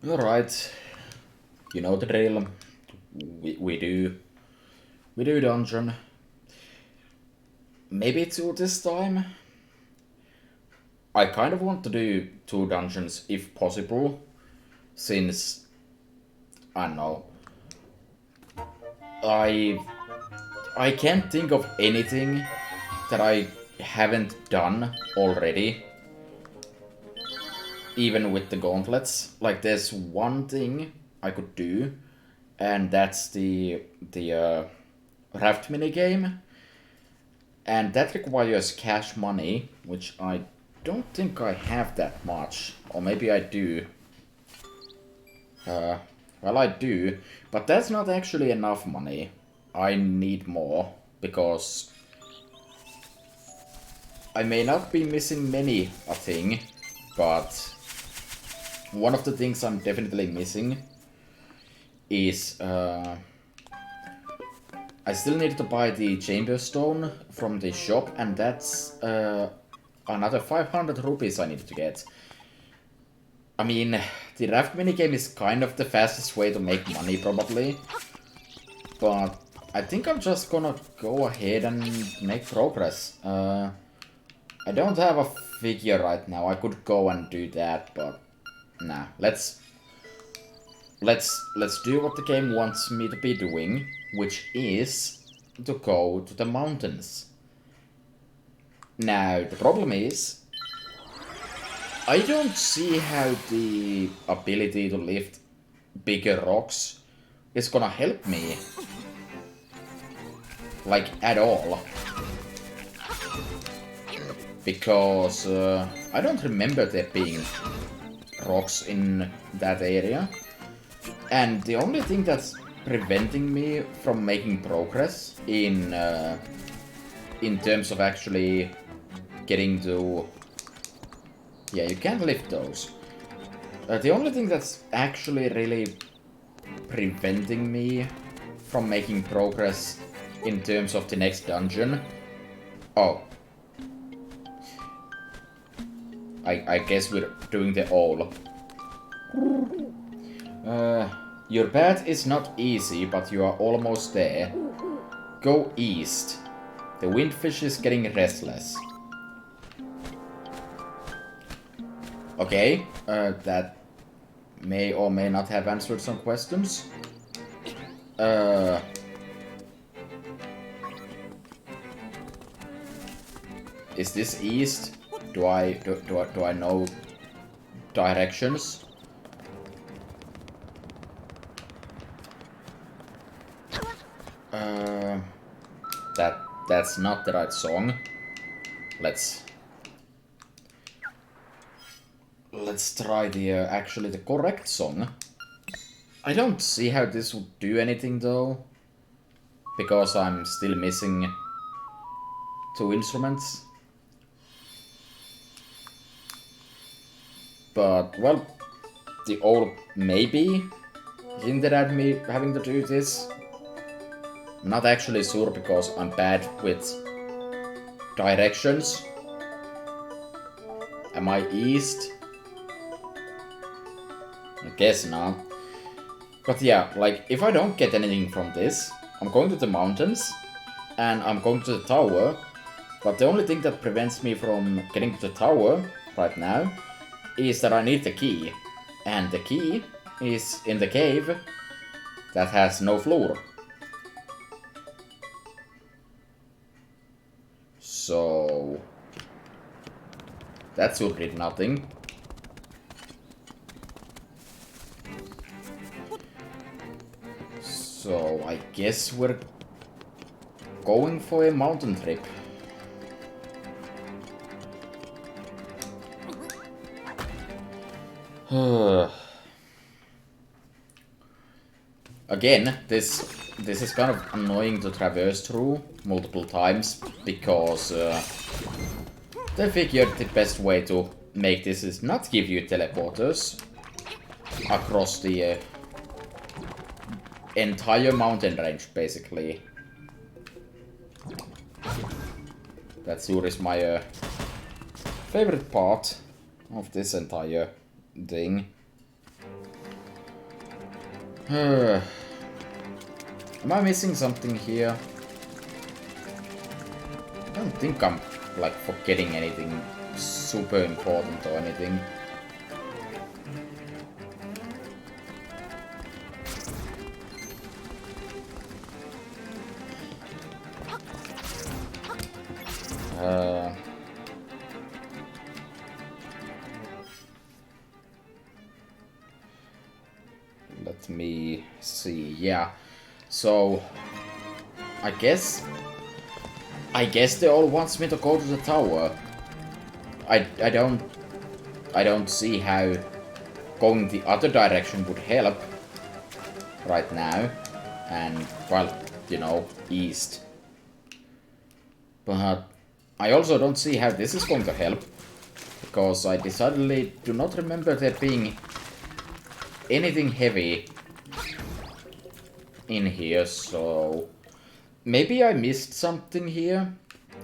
Alright, you know the drill. We do dungeon. Maybe two this time. I kind of want to do two dungeons if possible, since I don't know. I I can't think of anything that I haven't done already, even with the gauntlets. Like there's one thing I could do, and that's the raft minigame, and that requires cash money, which I don't think I have that much, or maybe I do. Uh, well, I do, but that's not actually enough money. I need more, because I may not be missing many a thing, but one of the things I'm definitely missing is I still need to buy the chamber stone from the shop, and that's another 500 rupees I need to get. I mean, the raft minigame is kind of the fastest way to make money, probably. But I think I'm just gonna go ahead and make progress. I don't have a figure right now. I could go and do that, but nah. Let's do what the game wants me to be doing, which is to go to the mountains. Now, the problem is, I don't see how the ability to lift bigger rocks is gonna help me. Like, at all. Because I don't remember there being rocks in that area. And the only thing that's preventing me from making progress in terms of actually getting to... Yeah, you can't lift those. The only thing that's actually really preventing me from making progress in terms of the next dungeon... Oh. I guess we're doing the all. Your path is not easy, but you are almost there. Go east. The windfish is getting restless. Okay, that may or may not have answered some questions. Is this east? Do I know directions? That's not the right song. Let's try the actually the correct song. I don't see how this would do anything though, because I'm still missing two instruments. But well, the old maybe hinted at me having to do this. I'm not actually sure because I'm bad with directions. Am I east? I guess not. But yeah, like, if I don't get anything from this, I'm going to the mountains, and I'm going to the tower, but the only thing that prevents me from getting to the tower right now is that I need the key. And the key is in the cave that has no floor. So... that should read nothing. So I guess we're going for a mountain trip. Again, this is kind of annoying to traverse through multiple times, because they figured the best way to make this is not give you teleporters across the entire mountain range, basically. That sure is my favorite part of this entire thing. Am I missing something here? I don't think I'm like forgetting anything super important or anything. Let me see. Yeah. So I guess they all wants me to go to the tower. I don't see how going the other direction would help right now. And well, you know, east. But I also don't see how this is going to help, because I decidedly do not remember there being anything heavy in here, so maybe I missed something here,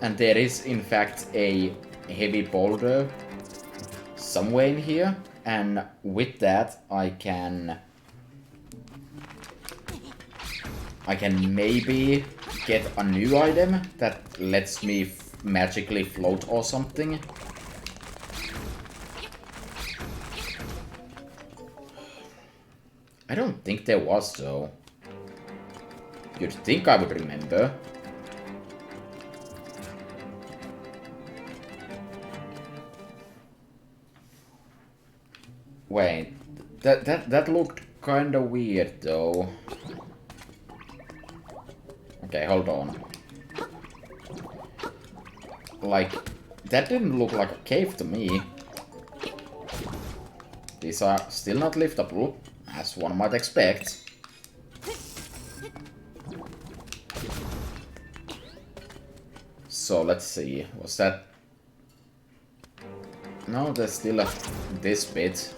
and there is in fact a heavy boulder somewhere in here, and with that I can maybe get a new item that lets me magically float or something. I don't think there was, though. You'd think I would remember. Wait, that looked kinda weird, though. Okay, hold on. Like, that didn't look like a cave to me. These are still not liftable, as one might expect. So, let's see. Was that... No, there's still this bit.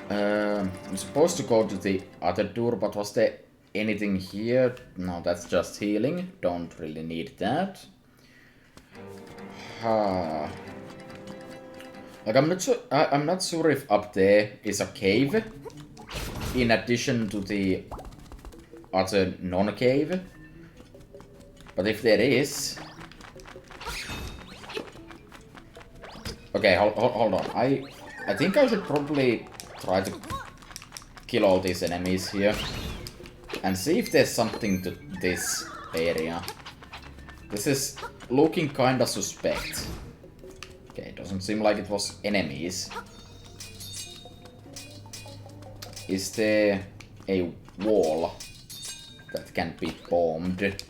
I'm supposed to go to the other door, but was there anything here? No, that's just healing. Don't really need that. Like, I'm not sure if up there is a cave in addition to the other non-cave. But if there is... Okay, hold on. I think I should probably try to kill all these enemies here and see if there's something to this area. This is looking kinda suspect. Okay, doesn't seem like it was enemies. Is there a wall that can be bombed?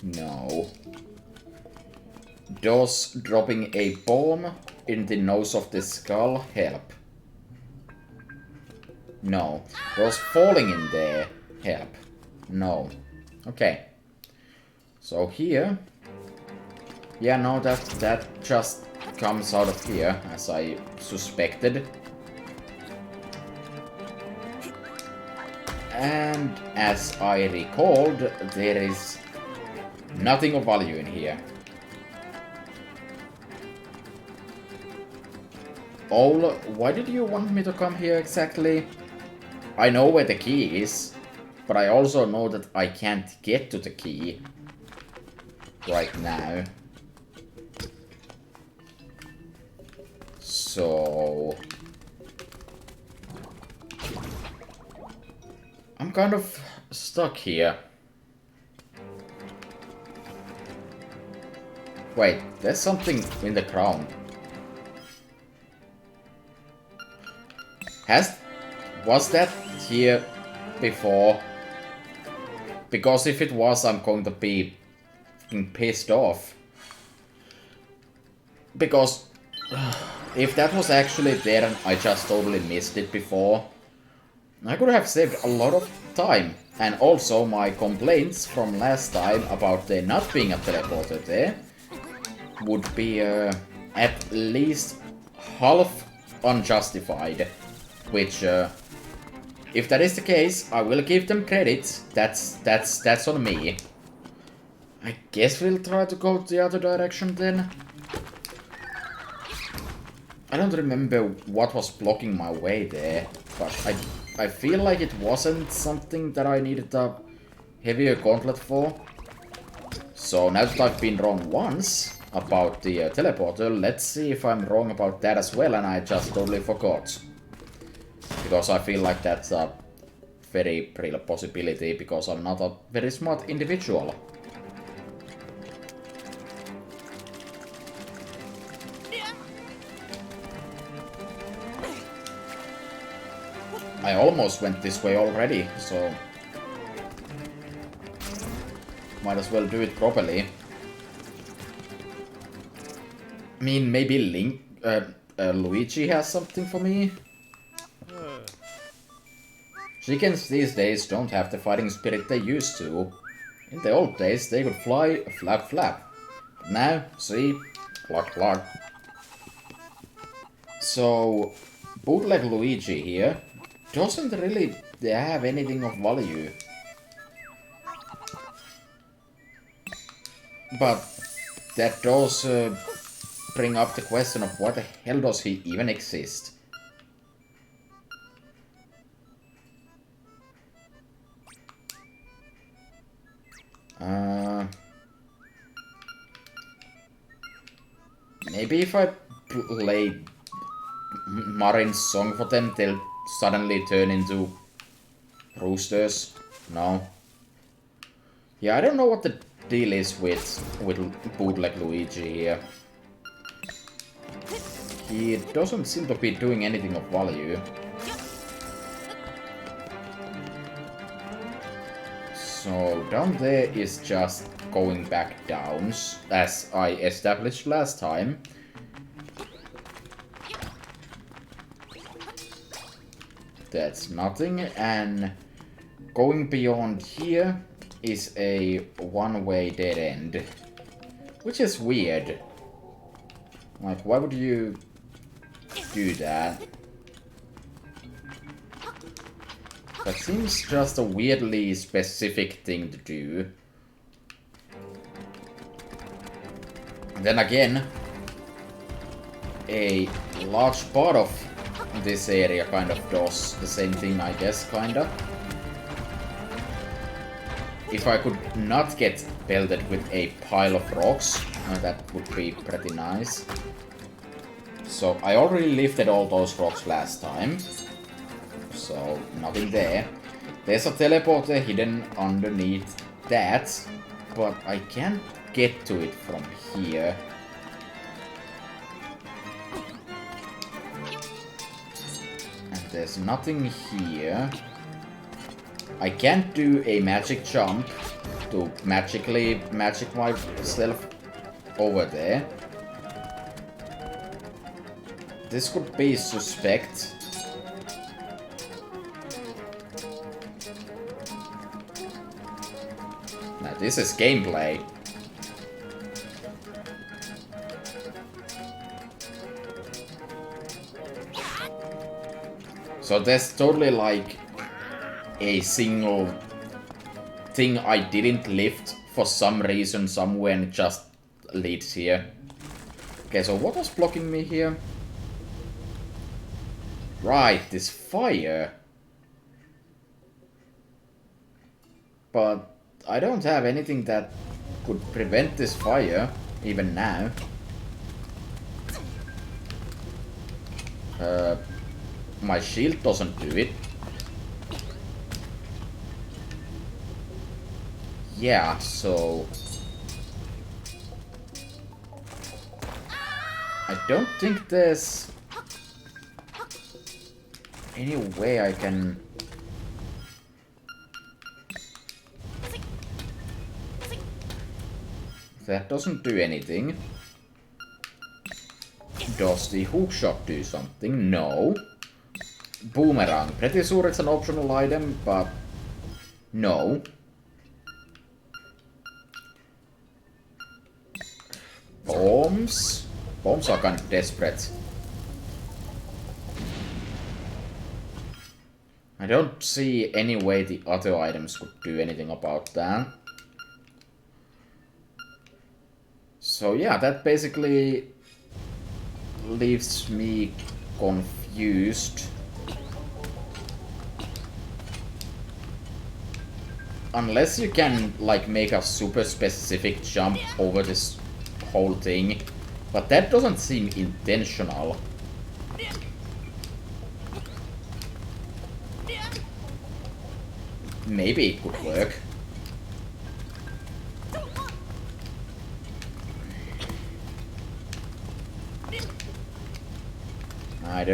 No. Does dropping a bomb in the nose of the skull help? No. Does falling in there help? No. Okay. So here... Yeah, no, that just comes out of here, as I suspected. And as I recalled, there is nothing of value in here. Ol, why did you want me to come here exactly? I know where the key is, but I also know that I can't get to the key right now. So... I'm kind of stuck here. Wait, there's something in the ground. Was that here before? Because if it was, I'm going to be pissed off. Because if that was actually there and I just totally missed it before, I could have saved a lot of time. And also my complaints from last time about there not being a teleporter there would be at least half unjustified. Which, if that is the case, I will give them credit. That's on me. I guess we'll try to go the other direction then. I don't remember what was blocking my way there, but I feel like it wasn't something that I needed a heavier gauntlet for. So now that I've been wrong once about the teleporter, let's see if I'm wrong about that as well and I just totally forgot. Because I feel like that's a very real possibility, because I'm not a very smart individual. I almost went this way already, so might as well do it properly. I mean, maybe Luigi has something for me? Chickens these days don't have the fighting spirit they used to. In the old days, they could fly flap flap. But now, see? Cluck cluck. So, bootleg Luigi here doesn't really have anything of value. But that does bring up the question of what the hell does he even exist? Maybe if I play Marin's song for them, they'll suddenly turn into roosters. No. Yeah, I don't know what the deal is with bootleg Luigi here. He doesn't seem to be doing anything of value. So down there is just going back down, as I established last time. That's nothing, and going beyond here is a one-way dead end. Which is weird. Like, why would you do that? That seems just a weirdly specific thing to do. Then again, a large part of this area kind of does the same thing, I guess, kinda. If I could not get pelted with a pile of rocks, that would be pretty nice. So, I already lifted all those rocks last time. So, nothing there. There's a teleporter hidden underneath that, but I can't get to it from here. And there's nothing here. I can't do a magic jump to magically magic myself over there. This could be suspect. Now this is gameplay. So there's totally like a single thing I didn't lift for some reason somewhere and it just leads here. Okay, so what was blocking me here? Right, this fire. But I don't have anything that could prevent this fire, even now. My shield doesn't do it. Yeah, so... I don't think there's any way I can... That doesn't do anything. Does the hookshot do something? No. Boomerang. Pretty sure it's an optional item, but... No. Bombs? Bombs are kind of desperate. I don't see any way the other items could do anything about that. So yeah, that basically leaves me confused. Unless you can, like, make a super specific jump over this whole thing. But that doesn't seem intentional. Maybe it could work. I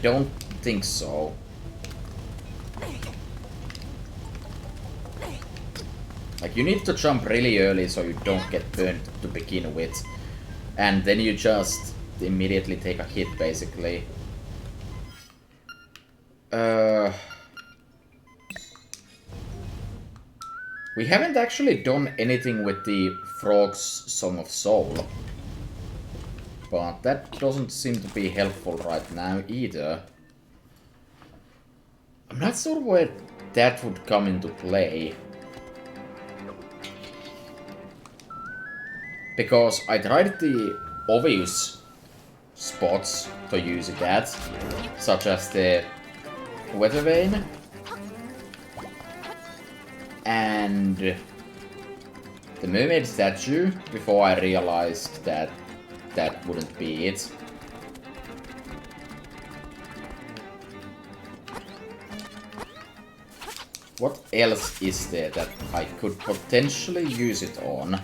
don't think so. Like, you need to jump really early so you don't get burned to begin with. And then you just immediately take a hit, basically. We haven't actually done anything with the Frog's Song of Soul. But that doesn't seem to be helpful right now either. I'm not sure where that would come into play. Because I tried the obvious spots to use it at, such as the Weather Vane and the Mermaid Statue, before I realized that that wouldn't be it. What else is there that I could potentially use it on?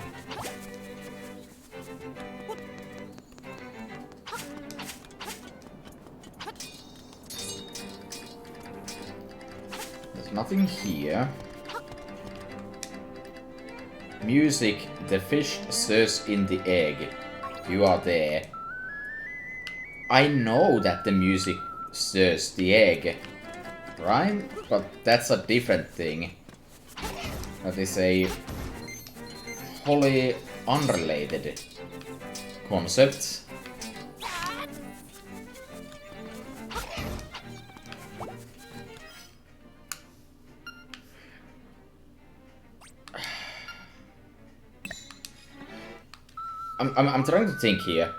There's nothing here. Music, the fish stirs in the egg. You are there. I know that the music stirs the egg, right? But that's a different thing. That is a wholly unrelated concept. I'm trying to think here.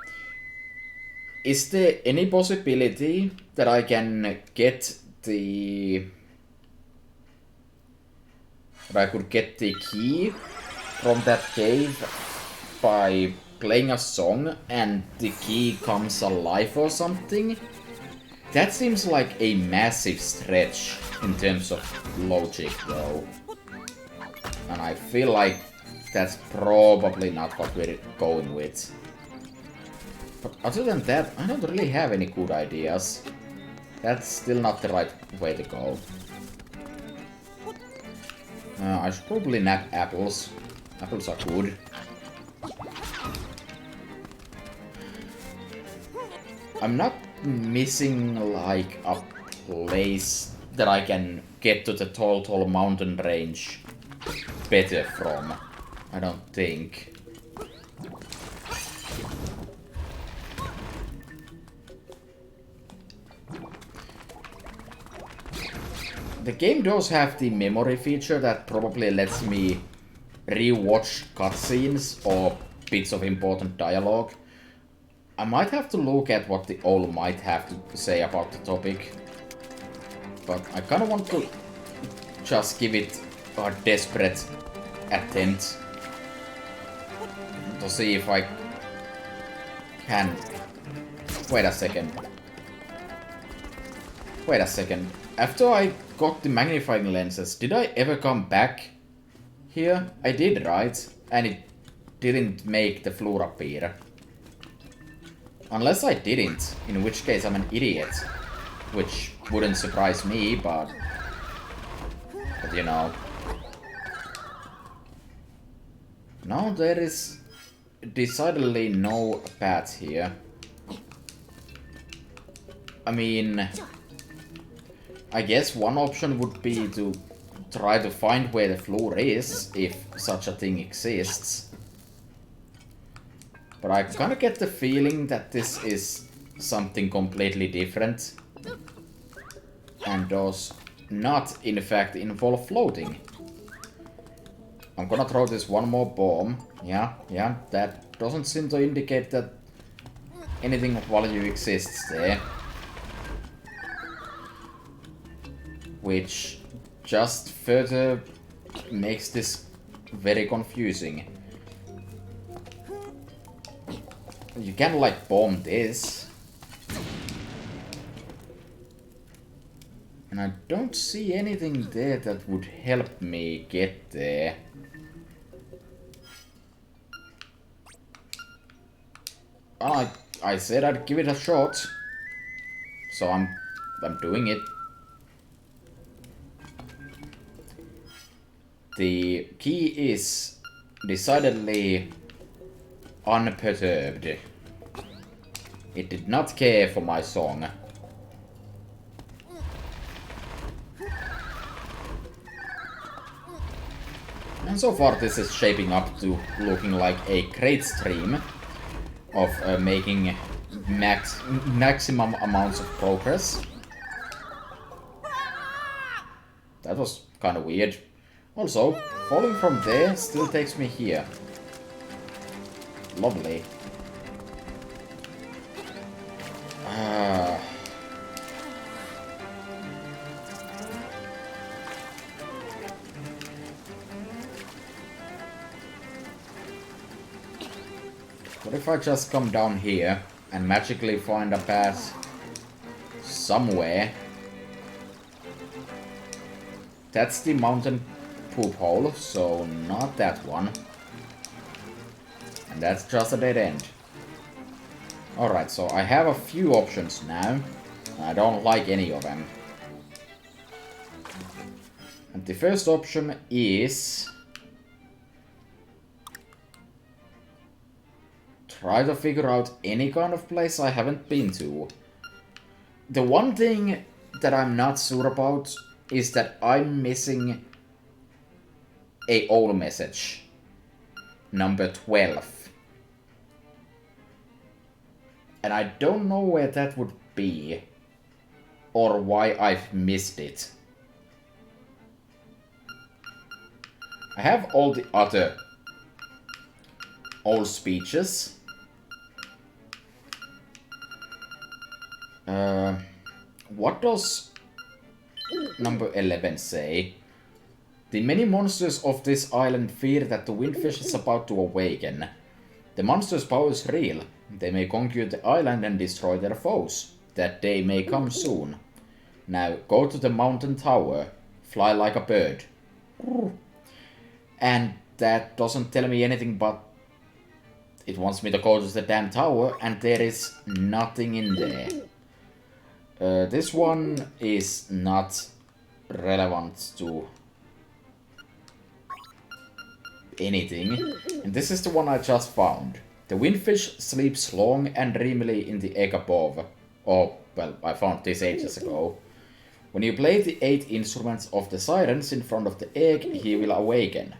Is there any possibility that I can get the... that I could get the key from that cave by playing a song and the key comes alive or something? That seems like a massive stretch in terms of logic, though. And I feel like that's probably not what we're going with. But other than that, I don't really have any good ideas. That's still not the right way to go. I should probably nap apples. Apples are good. I'm not missing, like, a place that I can get to the tall mountain range better from. I don't think. The game does have the memory feature that probably lets me re-watch cutscenes or bits of important dialogue. I might have to look at what the owl might have to say about the topic. But I kinda want to just give it a desperate attempt to see if I can... Wait a second. Wait a second. After I got the magnifying lenses, did I ever come back here? I did, right? And it didn't make the floor appear. Unless I didn't, in which case I'm an idiot. Which wouldn't surprise me, but you know. Now there is decidedly no path here. I mean, I guess one option would be to try to find where the floor is, if such a thing exists. But I kinda get the feeling that this is something completely different. And does not, in fact, involve floating. I'm gonna throw this one more bomb. Yeah, that doesn't seem to indicate that anything of value exists there. Which just further makes this very confusing. You can like bomb this. And I don't see anything there that would help me get there. I said I'd give it a shot. So I'm doing it. The key is decidedly unperturbed. It did not care for my song. And so far this is shaping up to looking like a great stream of making maximum amounts of progress. That was kind of weird. Also, falling from there still takes me here. Lovely. What if I just come down here and magically find a path somewhere? That's the mountain poop hole, so not that one. And that's just a dead end. Alright, so I have a few options now. I don't like any of them. And the first option is... try to figure out any kind of place I haven't been to. The one thing that I'm not sure about is that I'm missing a old message. Number 12. And I don't know where that would be. Or why I've missed it. I have all the other old speeches. What does number 11 say? The many monsters of this island fear that the windfish is about to awaken. The monster's power is real. They may conquer the island and destroy their foes. That day may come soon. Now go to the mountain tower. Fly like a bird. And that doesn't tell me anything, but it wants me to go to the damn tower, and there is nothing in there. This one is not relevant to anything. And this is the one I just found. The windfish sleeps long and dreamily in the egg above. Oh, well, I found this ages ago. When you play the 8 instruments of the sirens in front of the egg, he will awaken.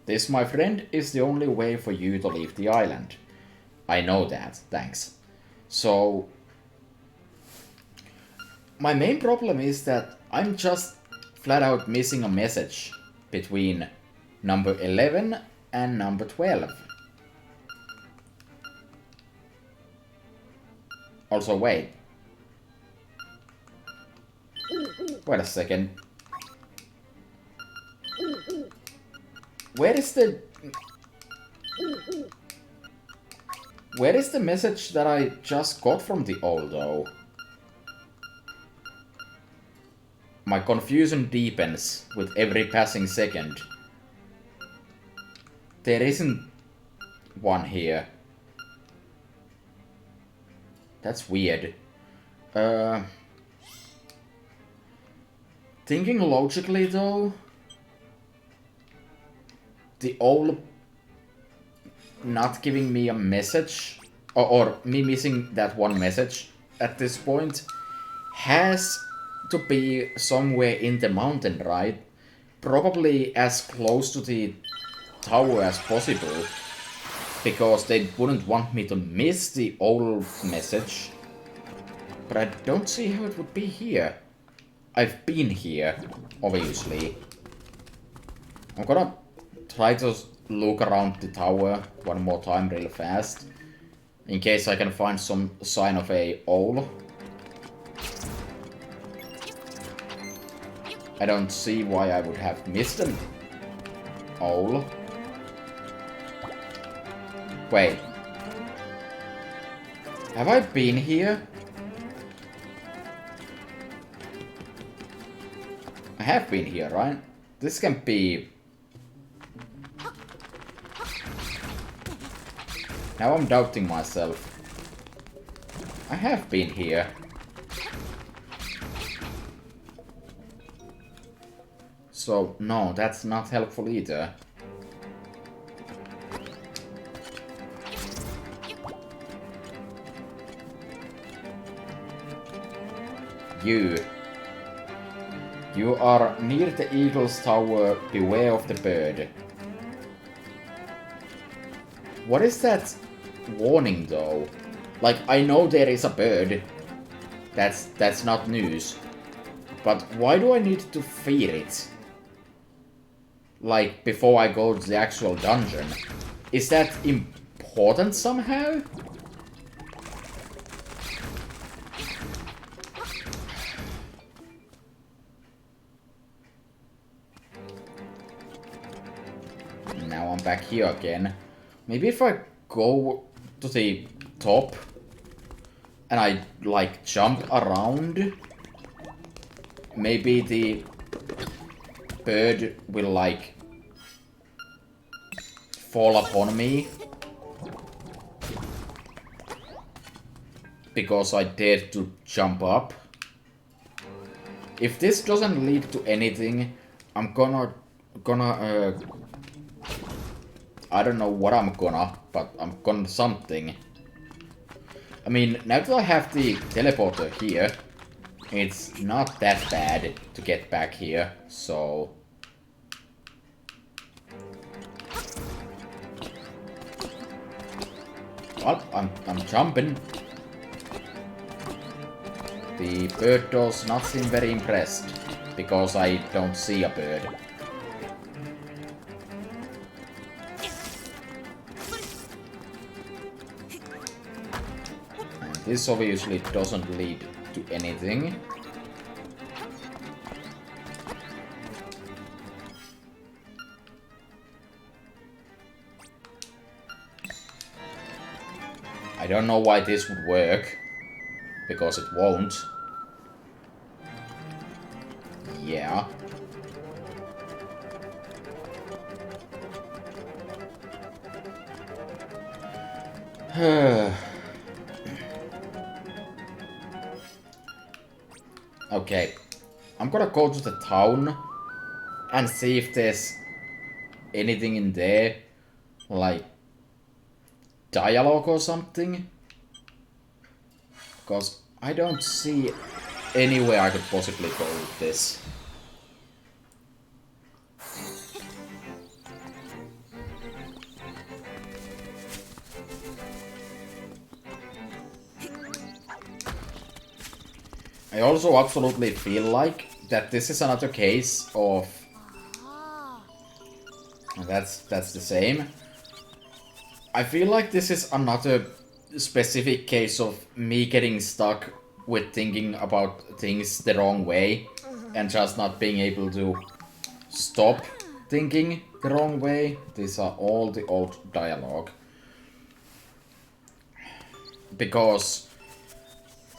This, my friend, is the only way for you to leave the island. I know that, thanks. So... my main problem is that I'm just flat out missing a message between number 11 and number 12. Also, wait. Wait a second. Where is the message that I just got from the old, though? My confusion deepens with every passing second. There isn't one here. That's weird. Thinking logically, though, the owl not giving me a message, or me missing that one message at this point, has to be somewhere in the mountain, right? Probably as close to the tower as possible, because they wouldn't want me to miss the old message. But I don't see how it would be here. I've been here, obviously. I'm gonna try to look around the tower one more time real fast In case I can find some sign of a owl. I don't see why I would have missed an owl. Wait. Have I been here? I have been here, right? This can be... Now I'm doubting myself. I have been here. So, no, that's not helpful either. You are near the Eagle's Tower. Beware of the bird. What is that warning, though? Like, I know there is a bird. That's not news. But why do I need to fear it? Like, before I go to the actual dungeon. Is that important somehow? Now I'm back here again. Maybe if I go to the top and I, like, jump around, maybe the bird will, like, fall upon me. Because I dared to jump up. If this doesn't lead to anything, I'm gonna I don't know what I'm gonna, but I'm gonna something. I mean, now that I have the teleporter here, it's not that bad to get back here, so... Well, I'm jumping. The bird does not seem very impressed, because I don't see a bird. And this obviously doesn't lead to anything. I don't know why this would work, because it won't. Yeah. Okay. I'm gonna go to the town and see if there's anything in there, like dialogue or something. Because I don't see anywhere I could possibly go with this. I also absolutely feel like that this is another case of... That's the same. I feel like this is another specific case of me getting stuck with thinking about things the wrong way and just not being able to stop thinking the wrong way. These are all the old dialogue. Because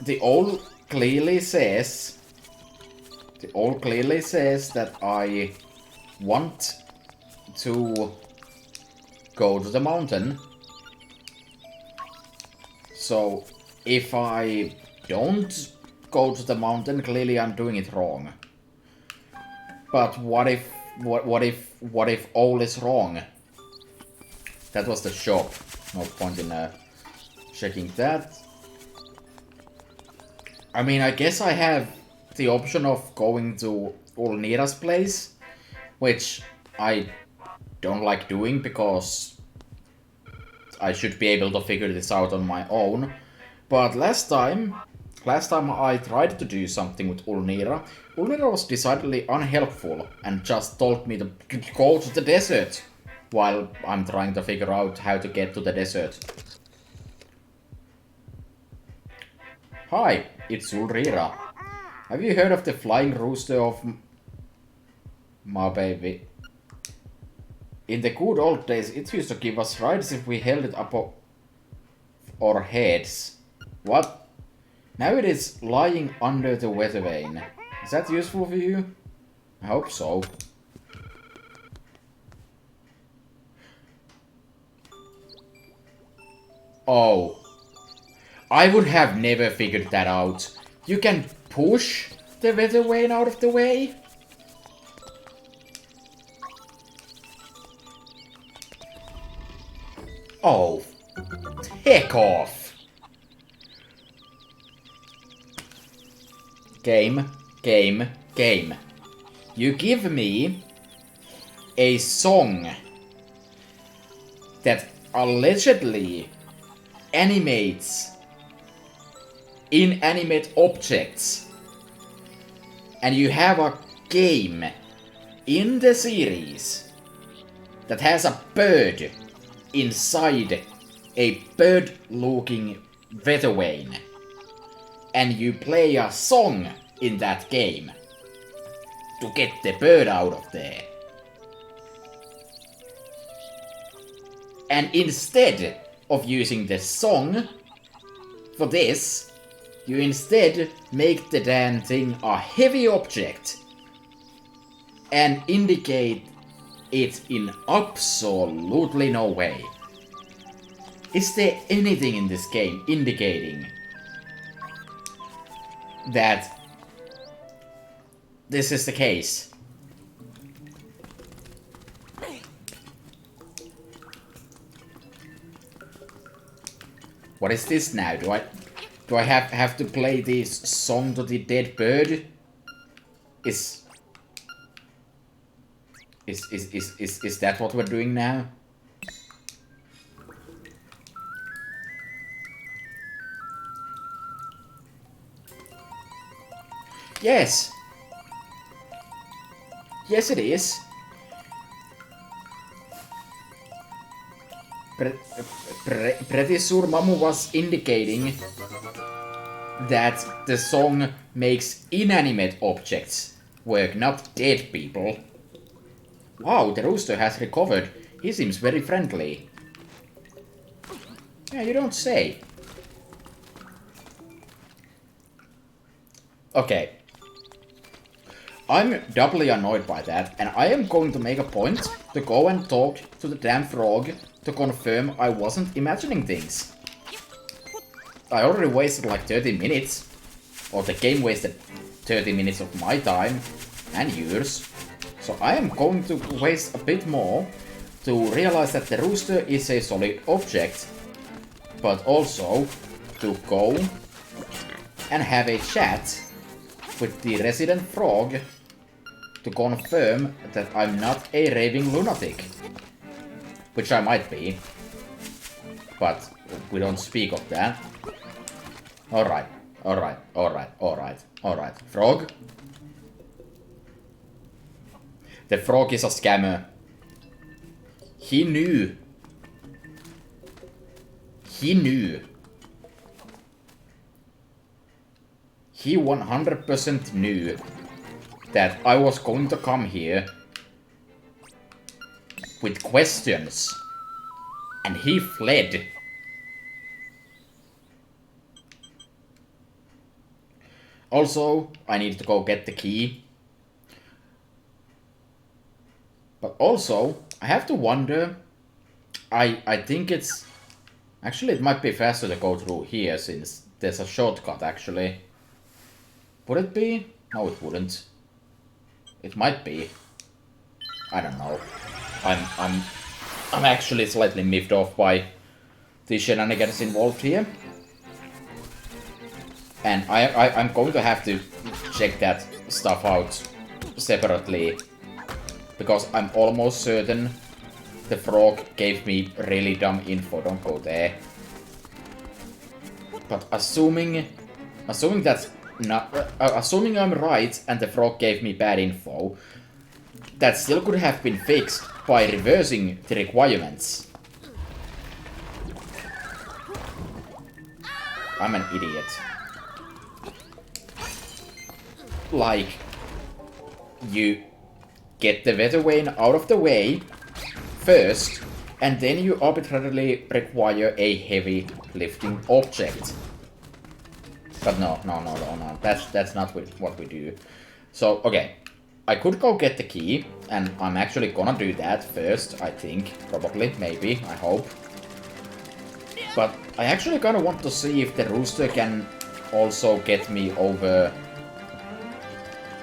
the old clearly says that I want to go to the mountain. So if I don't go to the mountain, clearly I'm doing it wrong. But what if all is wrong? That was the shop. No point in checking that. I mean, I guess I have the option of going to Ulnira's place, which I don't like doing because I should be able to figure this out on my own. But last time I tried to do something with Ulnira was decidedly unhelpful and just told me to go to the desert while I'm trying to figure out how to get to the desert. Hi, it's Ulrira. Have you heard of the flying rooster of my baby? In the good old days, it used to give us rides if we held it up our heads. What? Now it is lying under the weather vane. Is that useful for you? I hope so. Oh. I would have never figured that out. You can push the weather vane out of the way? Oh. Heck off. Game. You give me a song that allegedly animates inanimate objects, and you have a game in the series that has a bird inside a bird-looking weather vane, and you play a song in that game to get the bird out of there. And instead of using the song for this, you instead make the damn thing a heavy object and indicate it in absolutely no way. Is there anything in this game indicating that this is the case? What is this now? Do I have to play this song to the dead bird? Is that what we're doing now? Yes. Yes, it is. Pretty sure Mamu was indicating that the song makes inanimate objects work, not dead people. Wow, the rooster has recovered. He seems very friendly. Yeah, you don't say. Okay. I'm doubly annoyed by that, and I am going to make a point to go and talk to the damn frog to confirm I wasn't imagining things. I already wasted like 30 minutes. Or the game wasted 30 minutes of my time and yours. So I am going to waste a bit more to realize that the rooster is a solid object. But also to go and have a chat with the resident frog to confirm that I'm not a raving lunatic. Which I might be. But we don't speak of that. Alright. Frog? The frog is a scammer. He knew. He 100% knew that I was going to come here with questions. And he fled. Also, I need to go get the key. But also, I have to wonder... I think it's... Actually, it might be faster to go through here, since there's a shortcut, actually. Would it be? No, it wouldn't. It might be. I don't know. I'm actually slightly miffed off by the shenanigans involved here. And I'm going to have to check that stuff out separately. Because I'm almost certain the frog gave me really dumb info. Don't go there. But assuming that's not... assuming I'm right and the frog gave me bad info, that still could have been fixed by reversing the requirements. I'm an idiot. like you get the weather vane out of the way first, and then you arbitrarily require a heavy lifting object. But no. That's not what we do. So, okay. I could go get the key, and I'm actually gonna do that first, I think. Probably, maybe, I hope. But I actually kinda want to see if the rooster can also get me over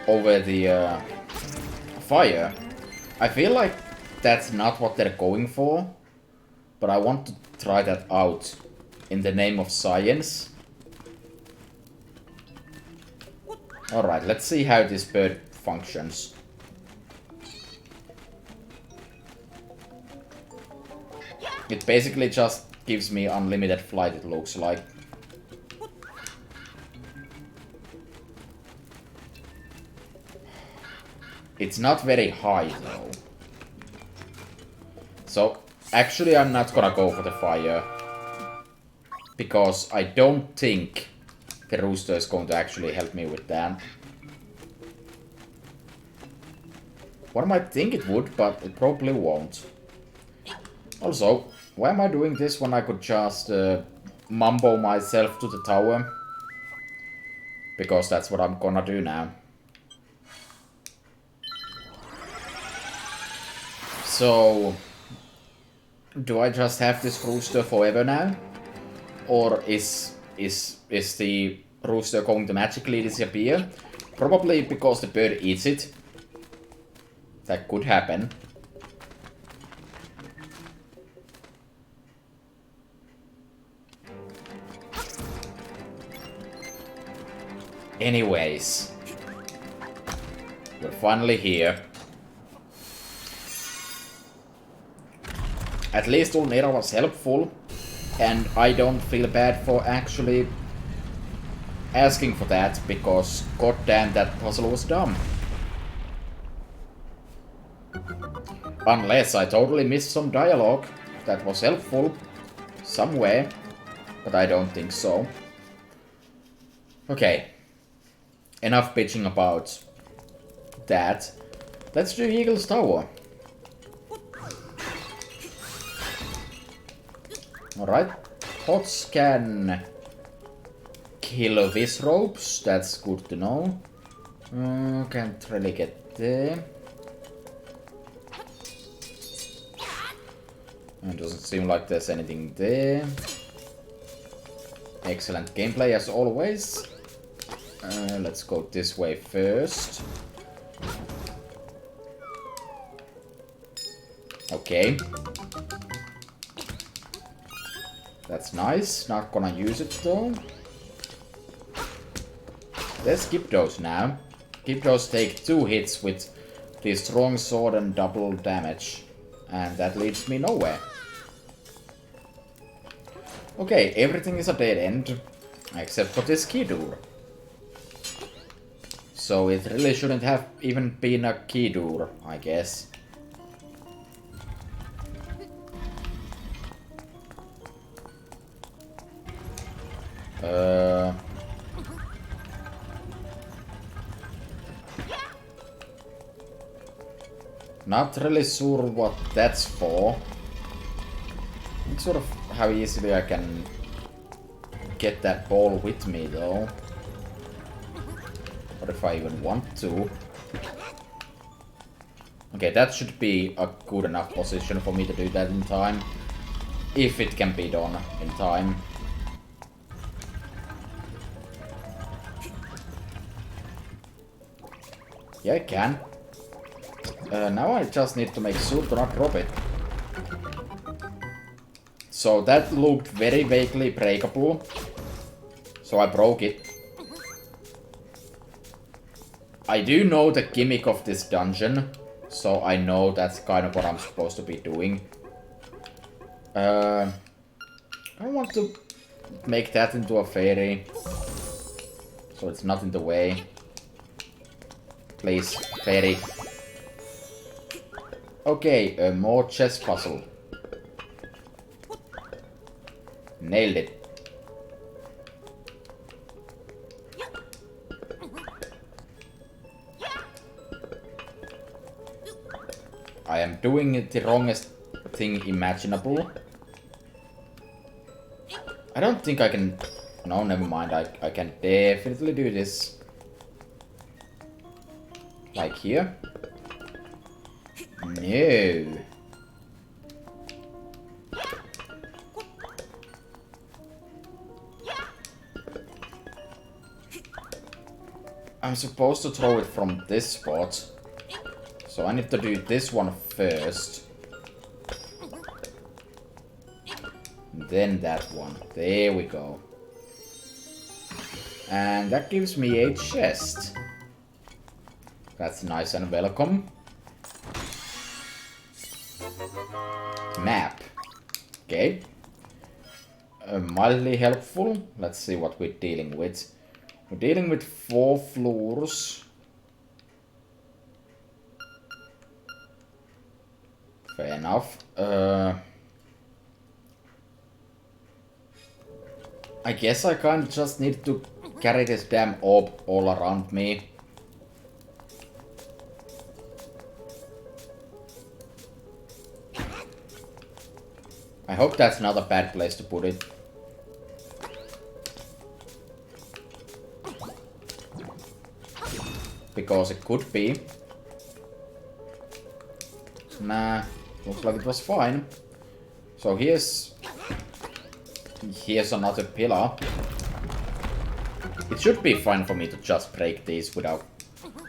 the fire. I feel like that's not what they're going for, but I want to try that out in the name of science. Alright, let's see how this bird functions. It basically just gives me unlimited flight, it looks like. It's not very high, though. So, actually I'm not gonna go for the fire. Because I don't think the rooster is going to actually help me with that. One might think it would, but it probably won't. Also, why am I doing this when I could just mumbo myself to the tower? Because that's what I'm gonna do now. So, do I just have this rooster forever now? Or is the rooster going to magically disappear? Probably because the bird eats it. That could happen. Anyways. We're finally here. At least Ulnera was helpful. And I don't feel bad for actually asking for that, because goddamn that puzzle was dumb. Unless I totally missed some dialogue that was helpful somewhere, but I don't think so. Okay, enough bitching about that. Let's do Eagle's Tower. Alright, pots can kill these ropes, that's good to know. Can't really get there. It doesn't seem like there's anything there. Excellent gameplay as always. Let's go this way first. Okay. That's nice. Not gonna use it though. Let's skip those now. Skip those take 2 hits with the strong sword and double damage. And that leads me nowhere. Okay, everything is a dead end. Except for this key door. So it really shouldn't have even been a key door, I guess. Not really sure what that's for. Not sure of how easily I can get that ball with me though. Or if I even want to. Okay, that should be a good enough position for me to do that in time. If it can be done in time. Yeah, I can. Now I just need to make sure to not drop it. So that looked very vaguely breakable. So I broke it. I do know the gimmick of this dungeon. So I know that's kind of what I'm supposed to be doing. I want to make that into a fairy. So it's not in the way. Please, fairy. Okay, more chess puzzle. Nailed it. I am doing the wrongest thing imaginable. I don't think I can... No, never mind. I can definitely do this. Like here. No. I'm supposed to throw it from this spot. So I need to do this one first. Then that one. There we go. And that gives me a chest. That's nice and welcome. Map. Okay. Mildly helpful. Let's see what we're dealing with. We're dealing with 4 floors. Fair enough. I guess I kind of just need to carry this damn orb all around me. I hope that's not a bad place to put it. Because it could be. Nah, looks like it was fine. So here's another pillar. It should be fine for me to just break these without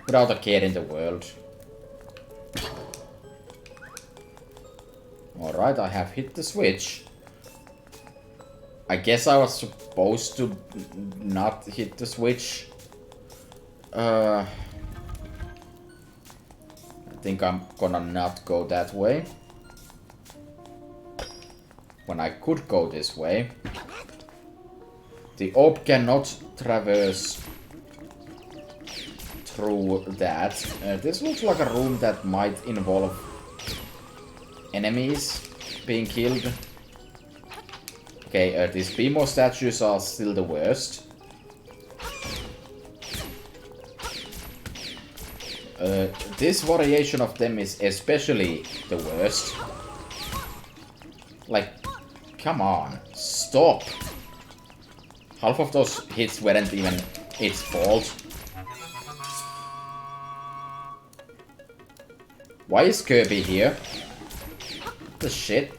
a care in the world. Alright, I have hit the switch. I guess I was supposed to not hit the switch. I think I'm gonna not go that way. When I could go this way. The orb cannot traverse through that. This looks like a room that might involve enemies being killed. Okay, these BMO statues are still the worst. This variation of them is especially the worst. Like, come on, stop. Half of those hits weren't even its fault. Why is Kirby here? What the shit?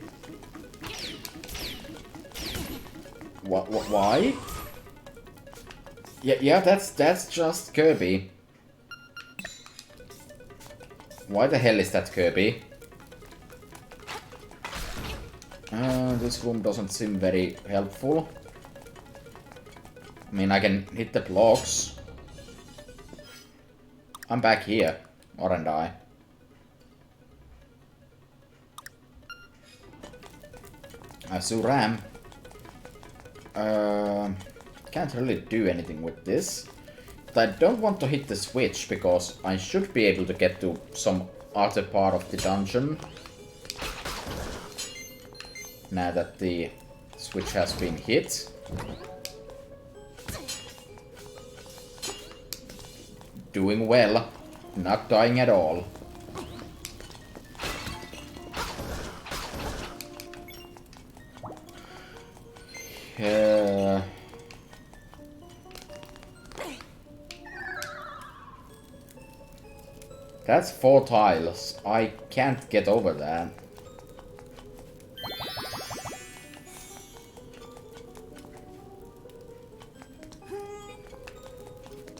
Why? Yeah, that's just Kirby. Why the hell is that Kirby? This room doesn't seem very helpful. I mean, I can hit the blocks. I'm back here, aren't I? I sure am. Can't really do anything with this. But I don't want to hit the switch, because I should be able to get to some other part of the dungeon. Now that the switch has been hit. Doing well. Not dying at all. That's 4 tiles. I can't get over that.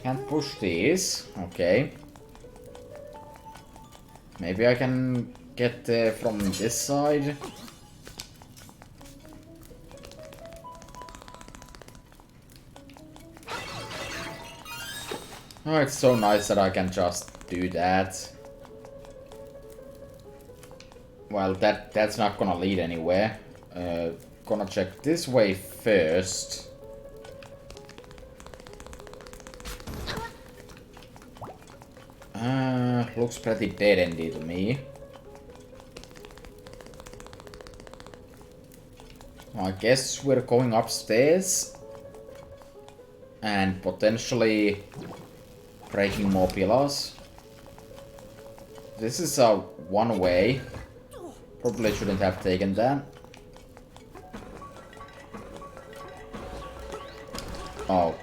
Can't push these. Okay. Maybe I can get there from this side. Oh, it's so nice that I can just do that. Well, that's not gonna lead anywhere. Gonna check this way first. Looks pretty dead-endy to me. I guess we're going upstairs. And potentially breaking more pillars. This is a one way. Probably shouldn't have taken that. Oh.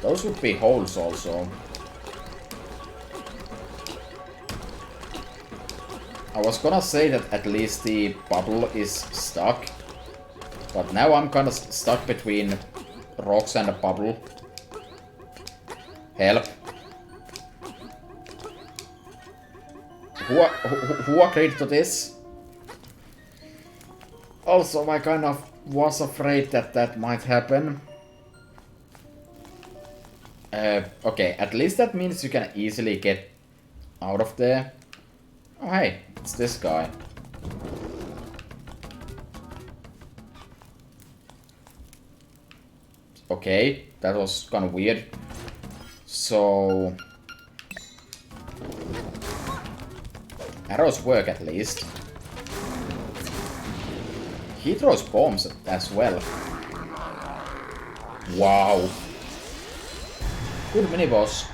Those would be holes also. I was gonna say that at least the bubble is stuck. But now I'm kinda stuck between rocks and a bubble. Help. Who agreed to this? Also, I kind of was afraid that that might happen. Okay, at least that means you can easily get out of there. Oh hey, it's this guy. Okay, that was kind of weird. So... arrows work at least. He throws bombs as well. Wow. Good mini-boss.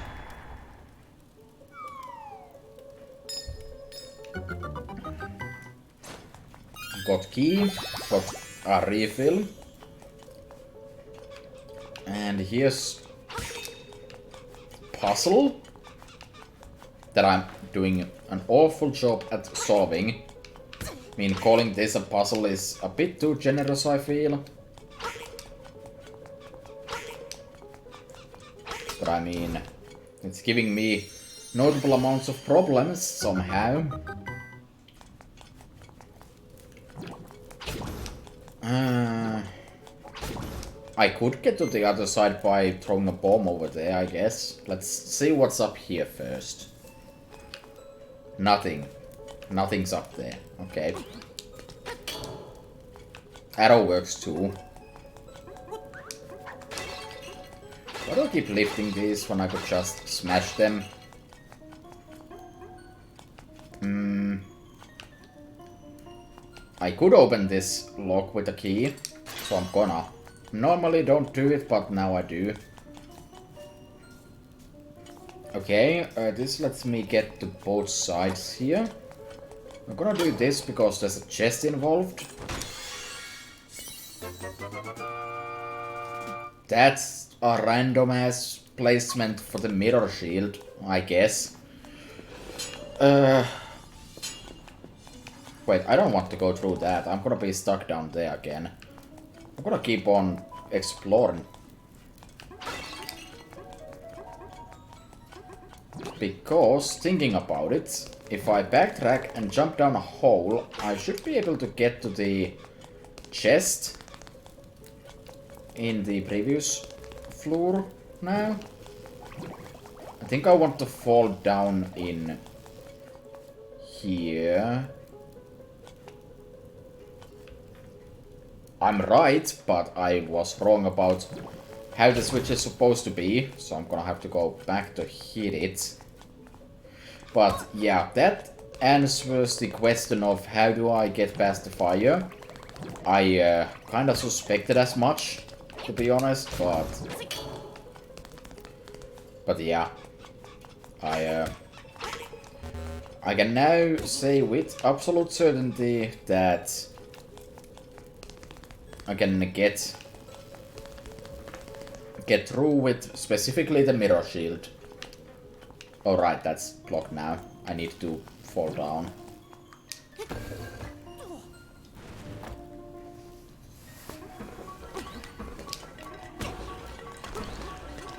Got key, got a refill. And here's puzzle that I'm doing an awful job at solving. I mean, calling this a puzzle is a bit too generous, I feel. But I mean, it's giving me notable amounts of problems somehow. I could get to the other side by throwing a bomb over there, I guess. Let's see what's up here first. Nothing. Nothing's up there. Okay. Arrow works too. Why do I keep lifting these when I could just smash them? I could open this lock with a key, so I'm gonna. Normally don't do it, but now I do. Okay, this lets me get to both sides here. I'm gonna do this because there's a chest involved. That's a random ass placement for the mirror shield, I guess. Wait, I don't want to go through that. I'm gonna be stuck down there again. I'm gonna keep on exploring. Because, thinking about it, if I backtrack and jump down a hole, I should be able to get to the chest in the previous floor now. I think I want to fall down in here. I'm right, but I was wrong about how the switch is supposed to be, so I'm gonna have to go back to hit it. But yeah, that answers the question of how do I get past the fire. I kinda suspected as much, to be honest, but yeah. I can now say with absolute certainty that I can get through with specifically the mirror shield. Alright, that's blocked now. I need to fall down.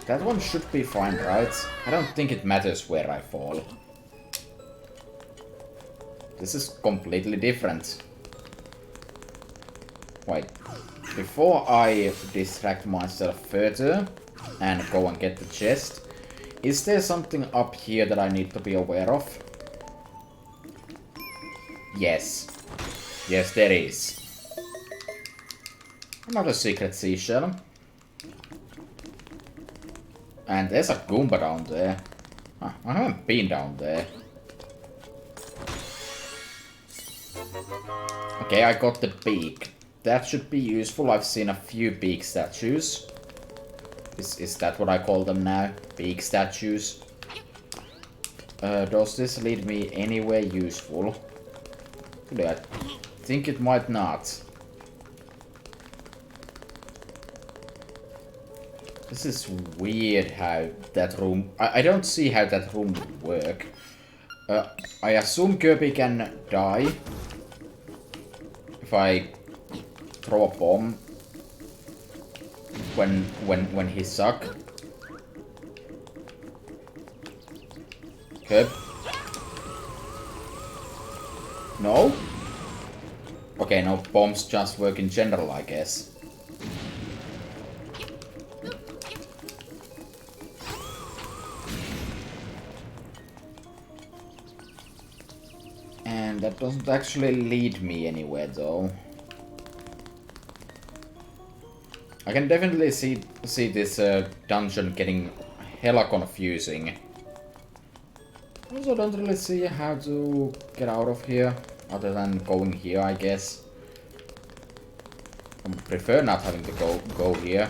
That one should be fine, right? I don't think it matters where I fall. This is completely different. Wait. Before I distract myself further and go and get the chest, is there something up here that I need to be aware of? Yes. Yes, there is. Another secret seashell. And there's a Goomba down there. Huh, I haven't been down there. Okay, I got the beak. That should be useful. I've seen a few beak statues. Is that what I call them now? Beak statues? Does this lead me anywhere useful? I think it might not. This is weird how that room... I don't see how that room would work. I assume Kirby can die if I throw a bomb when he suck. Kirby? No? Okay, no, bombs just work in general, I guess. And that doesn't actually lead me anywhere, though. I can definitely see this dungeon getting hella confusing. Also, don't really see how to get out of here, other than going here, I guess. I prefer not having to go here.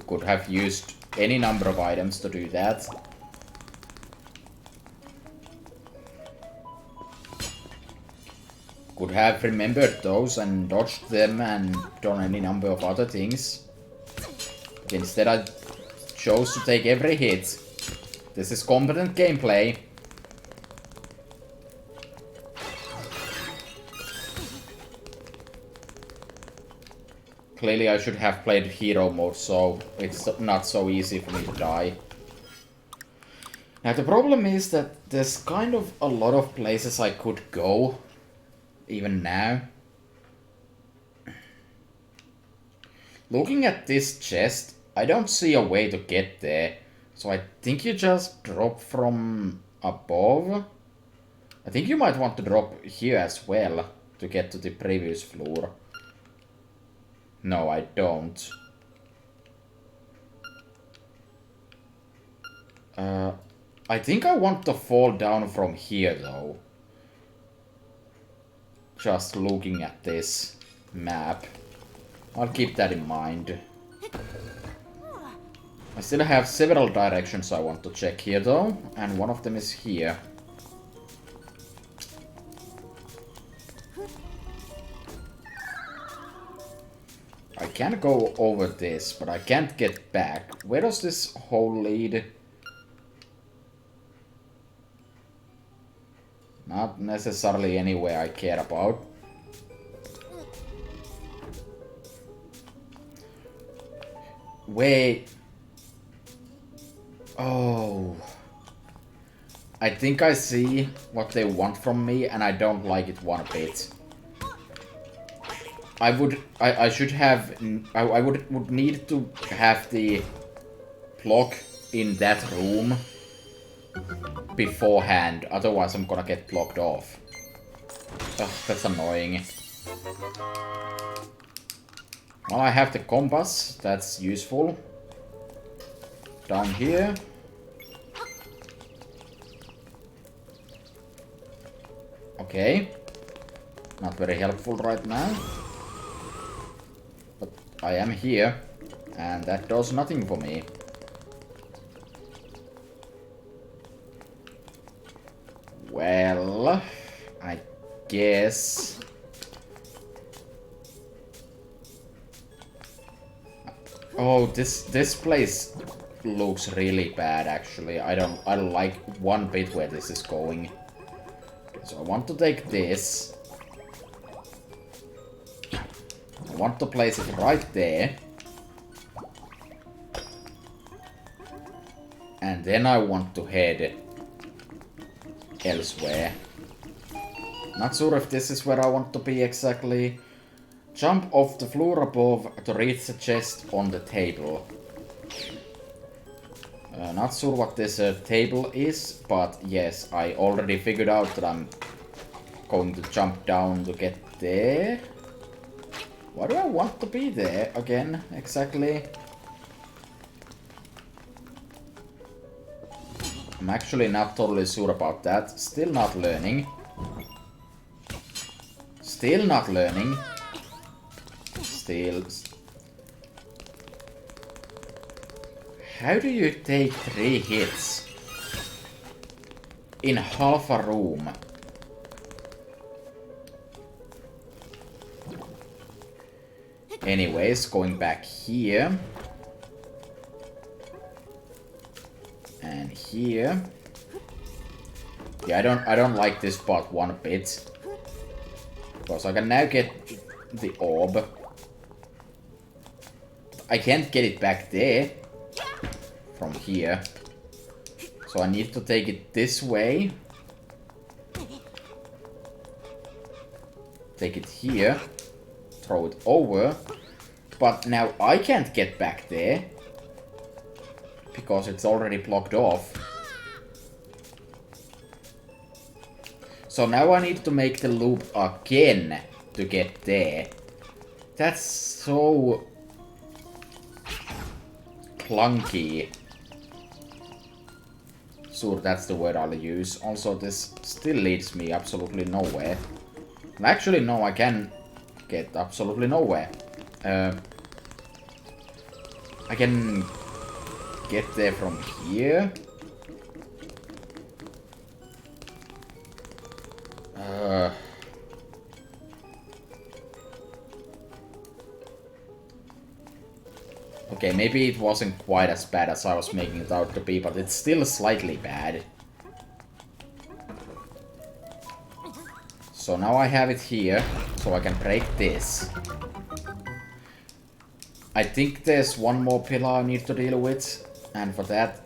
Could have used any number of items to do that. Could have remembered those and dodged them and done any number of other things. But instead I chose to take every hit. This is competent gameplay. Clearly I should have played hero mode, so it's not so easy for me to die. Now the problem is that there's kind of a lot of places I could go, even now. Looking at this chest, I don't see a way to get there, so I think you just drop from above. I think you might want to drop here as well to get to the previous floor. No, I don't. I think I want to fall down from here, though. Just looking at this map. I'll keep that in mind. I still have several directions I want to check here, though. And one of them is here. I can go over this, but I can't get back. Where does this hole lead? Not necessarily anywhere I care about. Wait. Oh. I think I see what they want from me, and I don't like it one bit. I should have, I would need to have the block in that room beforehand, otherwise I'm gonna get blocked off. Ugh, that's annoying. Well, I have the compass, that's useful. Down here. Okay. Not very helpful right now. But I am here, and that does nothing for me. Well, I guess... Oh, this place looks really bad, actually. I don't like one bit where this is going. So I want to take this. I want to place it right there. And then I want to head elsewhere. Not sure if this is where I want to be exactly. Jump off the floor above to reach the chest on the table. Not sure what this table is, but yes, I already figured out that I'm going to jump down to get there. Why do I want to be there again, exactly? I'm actually not totally sure about that. Still not learning. Still not learning. Still. How do you take 3 hits in half a room? Anyways, going back here. And here. Yeah, I don't like this part one bit. Because I can now get the orb. I can't get it back there. From here. So I need to take it this way. Take it here. Throw it over. But now I can't get back there. Because it's already blocked off. So now I need to make the loop again to get there. That's so clunky. Sure, that's the word I'll use. Also, this still leads me absolutely nowhere. And actually, no, I can get absolutely nowhere. I can get there from here. Okay, maybe it wasn't quite as bad as I was making it out to be, but it's still slightly bad. So now I have it here, so I can break this. I think there's one more pillar I need to deal with, and for that...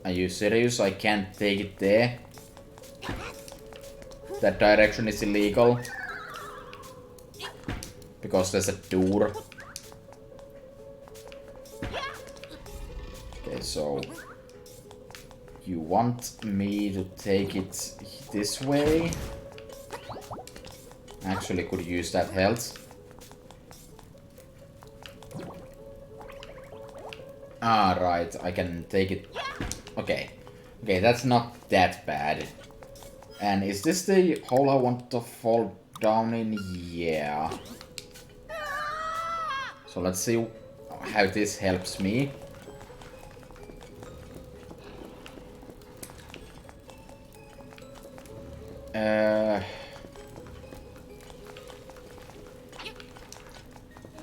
Are you serious? I can't take it there? That direction is illegal. Because there's a door. Okay, so... You want me to take it this way? Actually could use that health. Ah, right, I can take it... Okay. Okay, that's not that bad. And is this the hole I want to fall down in? Yeah. So let's see how this helps me.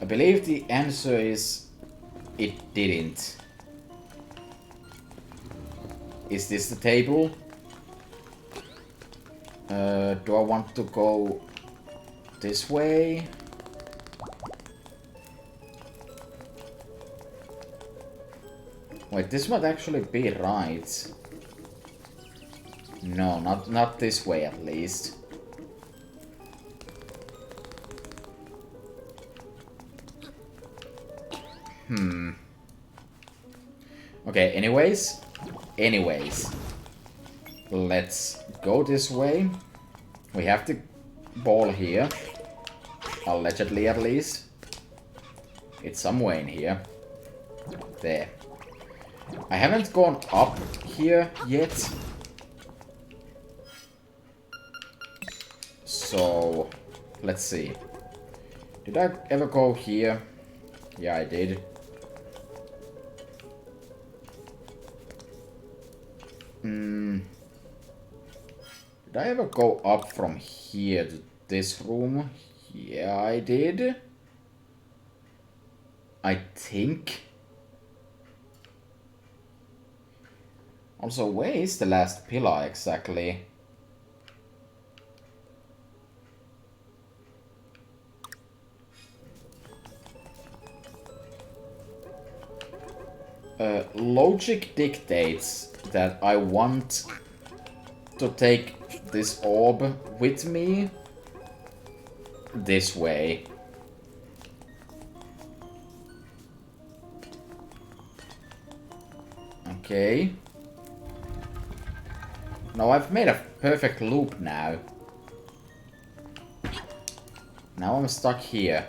I believe the answer is it didn't. Is this the table? Do I want to go this way? Wait, this might actually be right. No, not this way at least. Okay, anyways. Let's go this way. We have the ball here. Allegedly, at least. It's somewhere in here. There. I haven't gone up here yet. So, let's see. Did I ever go here? Yeah, I did. Did I ever go up from here to this room? Yeah, I did. I think. Also, where is the last pillar exactly? Logic dictates that I want to take this orb with me this way. Okay. Now I've made a perfect loop now. Now I'm stuck here.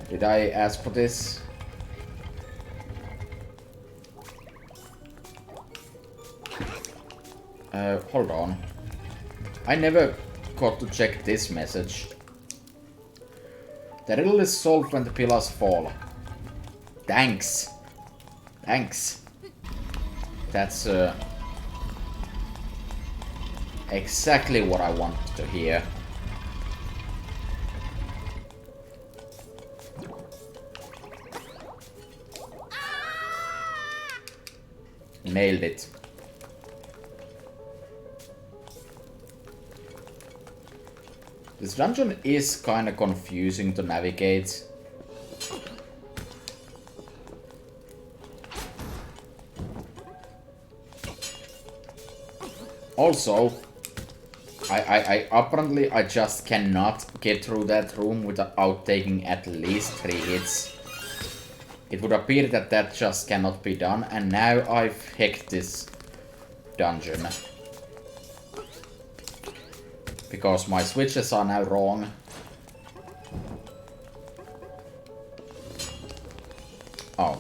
Did I ask for this? Hold on. I never got to check this message. The riddle is solved when the pillars fall. Thanks. Thanks. That's exactly what I want to hear. Nailed it. This dungeon is kinda confusing to navigate. Also, apparently I just cannot get through that room without taking at least 3 hits. It would appear that that just cannot be done, and now I've hacked this dungeon. Because my switches are now wrong. Oh.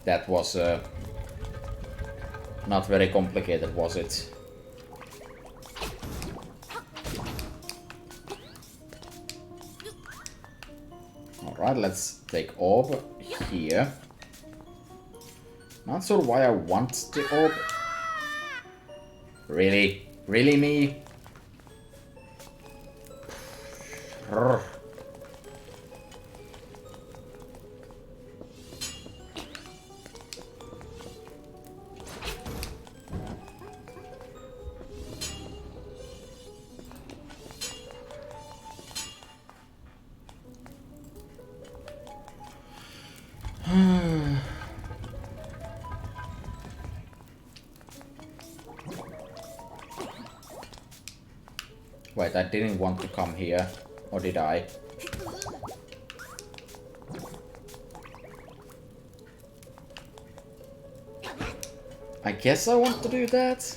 That was not very complicated, was it? Alright, let's take orb here. Not sure why I want the orb. Really? Really, me? Wait, I didn't want to come here. Or did I? I guess I want to do that.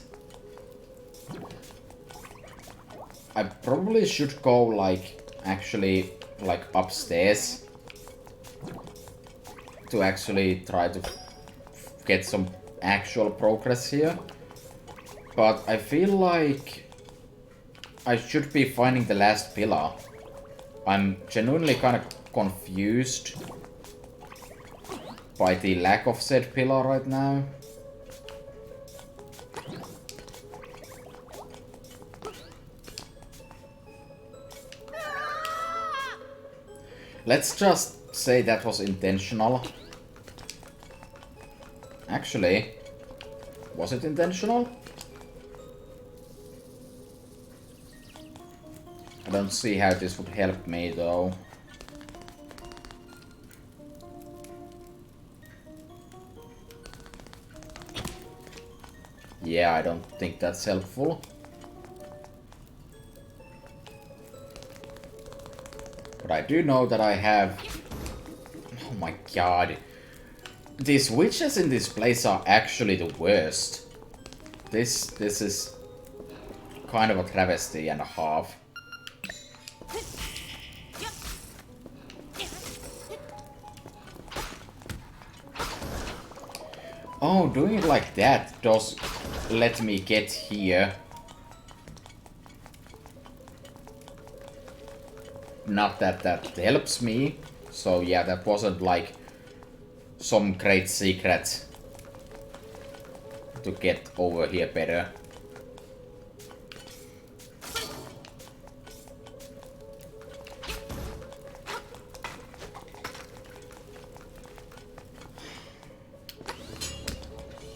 I probably should go, like, actually, like, upstairs. To actually try to get some actual progress here. But I feel like I should be finding the last pillar. I'm genuinely kind of confused by the lack of said pillar right now. Let's just say that was intentional. Actually, was it intentional? I don't see how this would help me though. Yeah, I don't think that's helpful. But I do know that I have... Oh my god. These witches in this place are actually the worst. This is kind of a travesty and a half. Oh, doing it like that does let me get here. Not that that helps me. So yeah, that wasn't like some great secret to get over here better.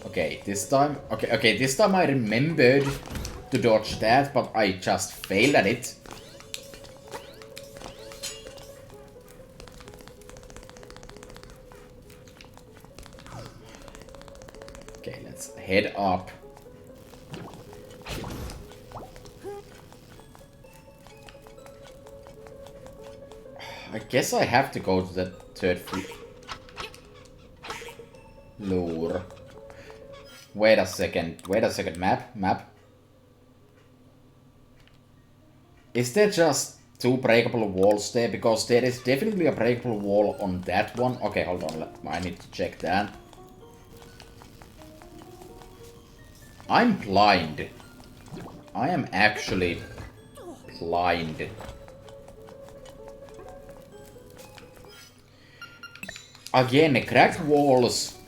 Okay, this time... Okay, this time I remembered to dodge that, but I just failed at it. Okay, let's head up. I guess I have to go to the third floor. Wait a second, map. Is there just 2 breakable walls there? Because there is definitely a breakable wall on that one. Okay, hold on, I need to check that. I'm blind. I am actually blind. Again, cracked walls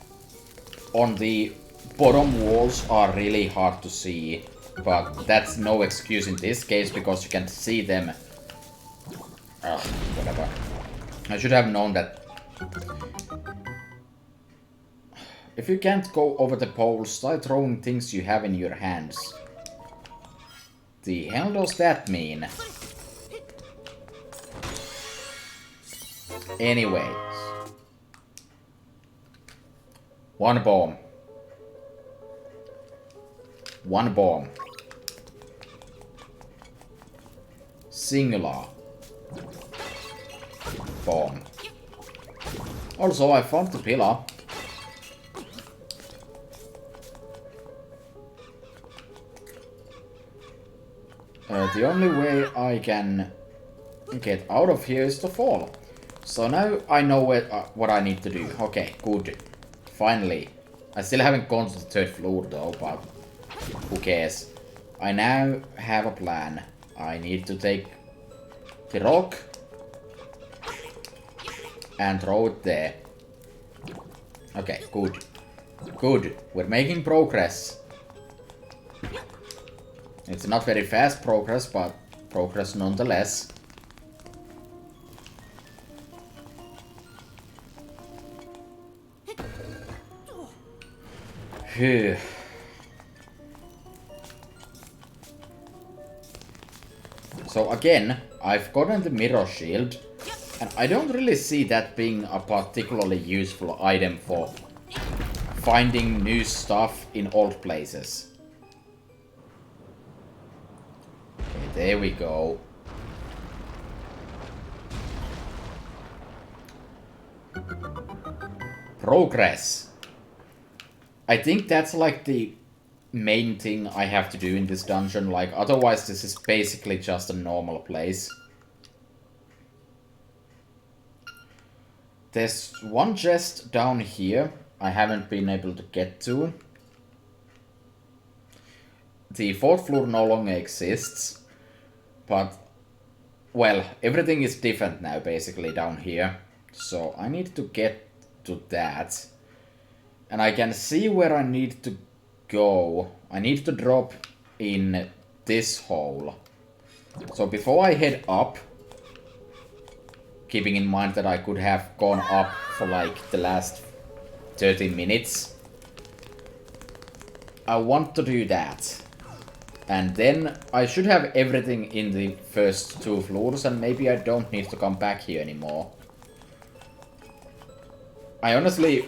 on the bottom walls are really hard to see. But that's no excuse in this case because you can see them. Ugh, whatever. I should have known that. If you can't go over the poles, try throwing things you have in your hands. The hell does that mean? Anyways. One bomb. One bomb. Singular. Bomb. Also, I found the pillar. The only way I can get out of here is to fall. So now I know what I need to do. Okay, good. Finally. I still haven't gone to the third floor though, but who cares? I now have a plan. I need to take the rock and throw it there. Okay, good. Good. We're making progress. It's not very fast progress, but progress nonetheless. Phew. So again, I've gotten the mirror shield, and I don't really see that being a particularly useful item for finding new stuff in old places. Okay, there we go. Progress. I think that's like the main thing I have to do in this dungeon, like otherwise this is basically just a normal place. There's one chest down here I haven't been able to get to. The fourth floor no longer exists, but well, everything is different now basically down here. So I need to get to that. And I can see where I need to go. I need to drop in this hole. So before I head up, keeping in mind that I could have gone up for like the last 30 minutes, I want to do that. And then I should have everything in the first 2 floors, and maybe I don't need to come back here anymore. I honestly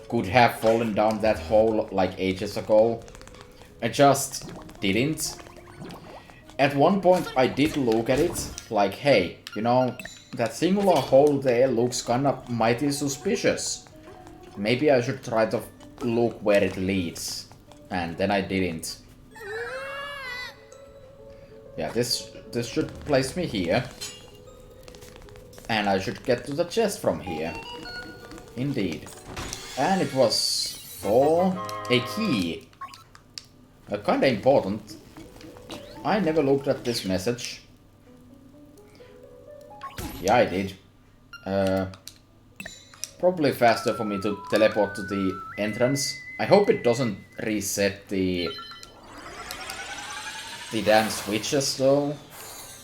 could have fallen down that hole like ages ago. I just didn't. At one point I did look at it, like, hey, you know, that singular hole there looks kinda mighty suspicious. Maybe I should try to look where it leads. And then I didn't. Yeah, this should place me here. And I should get to the chest from here. Indeed. And it was for a key. Kinda important. I never looked at this message. Yeah, I did. Probably faster for me to teleport to the entrance. I hope it doesn't reset the damn switches though.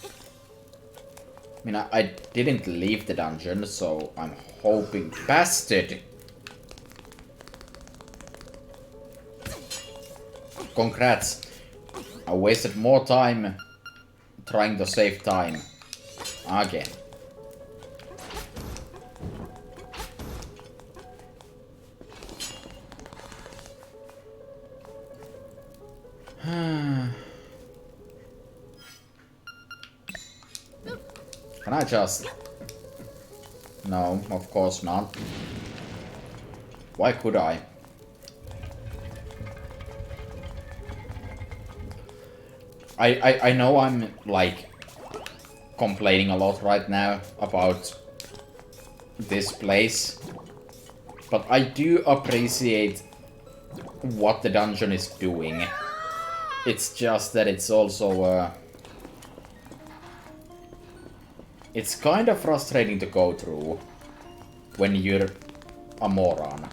I mean, I didn't leave the dungeon, so I'm hoping... Bastard! Congrats. I wasted more time trying to save time. Again. Can I just... No, of course not. Why could I? I know I'm, like, complaining a lot right now about this place, but I do appreciate what the dungeon is doing. It's just that it's also, it's kind of frustrating to go through when you're a moron.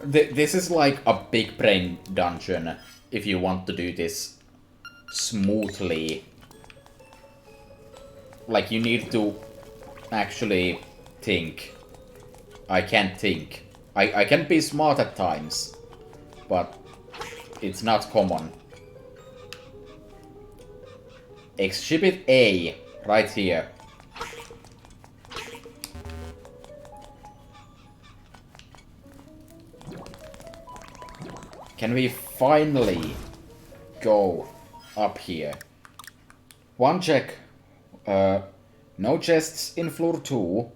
This is like a big brain dungeon if you want to do this smoothly. Like, you need to actually think. I can't think. I can be smart at times, but it's not common. Exhibit A, right here. Can we finally go up here? One check. No chests in floor 2.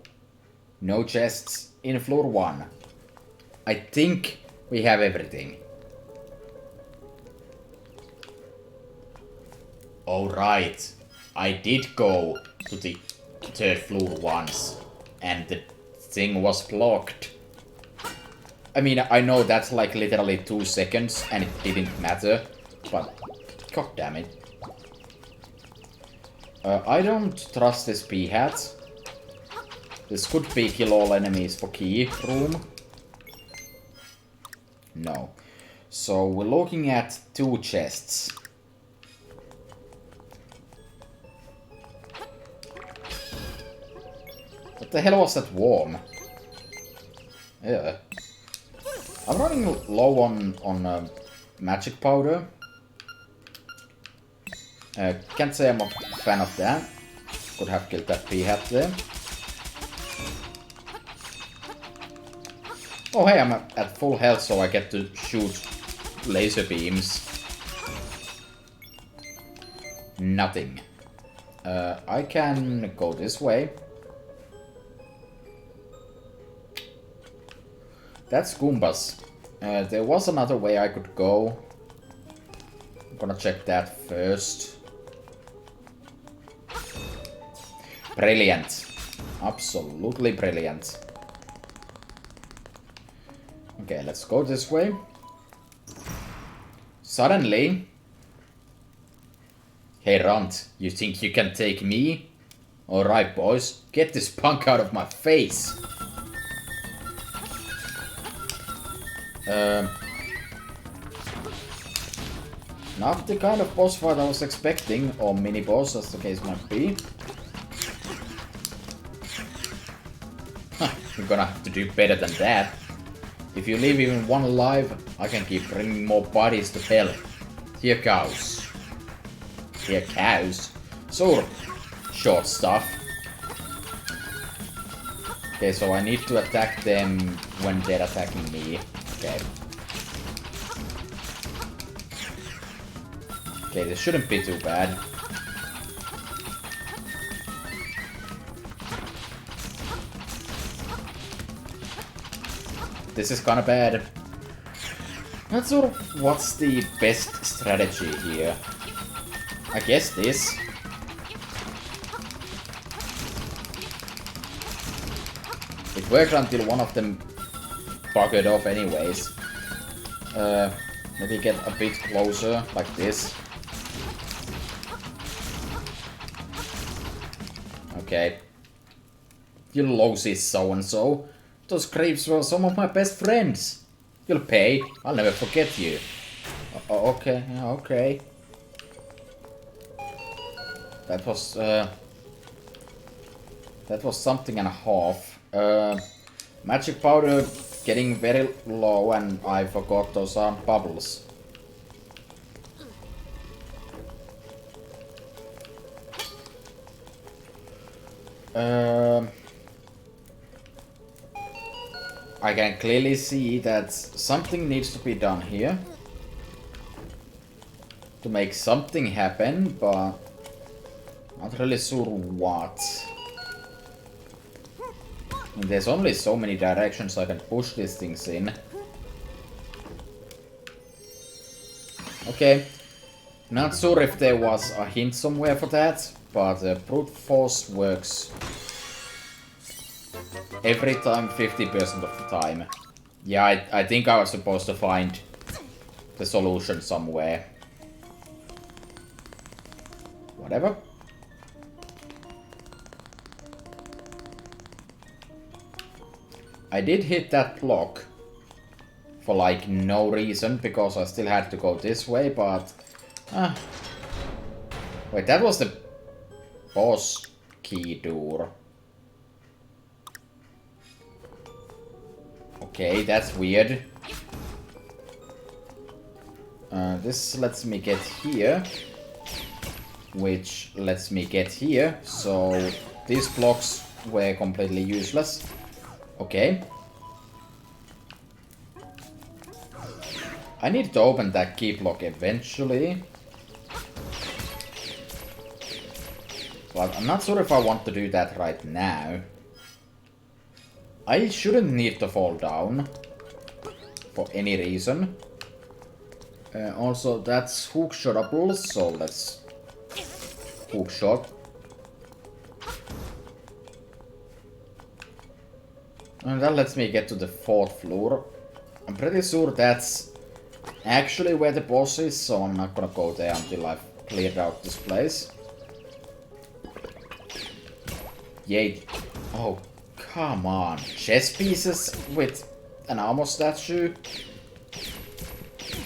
No chests in floor 1. I think we have everything. Alright. I did go to the 3rd floor once. And the thing was blocked. I mean, I know that's like literally 2 seconds and it didn't matter. But, god damn it. I don't trust this P-hat. This could be kill all enemies for key room. No. So we're looking at 2 chests. What the hell was that worm? Yeah. I'm running low on magic powder. Can't say I'm a fan of that. Could have killed that P-hat there. Oh hey, I'm at full health, so I get to shoot laser beams. Nothing. I can go this way. That's Goombas. There was another way I could go. I'm gonna check that first. Brilliant. Absolutely brilliant. Okay, let's go this way. Suddenly... Hey Runt, you think you can take me? Alright boys, get this punk out of my face. Not the kind of boss fight I was expecting, or mini-boss as the case might be. You're gonna have to do better than that. If you leave even one alive, I can keep bringing more bodies to hell. Here cows. Here cows. So, short stuff. Okay, so I need to attack them when they're attacking me. Okay. Okay, this shouldn't be too bad. This is kinda bad. Not sure what's the best strategy here. I guess this. It worked until one of them buggered off anyways. Maybe get a bit closer, like this. Okay. You lousy so-and-so. Those creeps were some of my best friends. You'll pay. I'll never forget you. Okay, okay. That was something and a half. Magic powder getting very low, and I forgot those are bubbles. I can clearly see that something needs to be done here to make something happen, but not really sure what. I mean, there's only so many directions I can push these things in. Okay. Not sure if there was a hint somewhere for that, but brute force works every time, 50% of the time. Yeah, I think I was supposed to find the solution somewhere. Whatever. I did hit that block for like no reason, because I still had to go this way, but... Wait, that was the boss key door. Okay, that's weird. This lets me get here, which lets me get here, so these blocks were completely useless. Okay. I need to open that key block eventually. But I'm not sure if I want to do that right now. I shouldn't need to fall down for any reason. Also, that's hookshotable, so let's hookshot. And that lets me get to the 4th floor. I'm pretty sure that's actually where the boss is, so I'm not gonna go there until I've cleared out this place. Yay. Oh, come on. Chess pieces with an armor statue?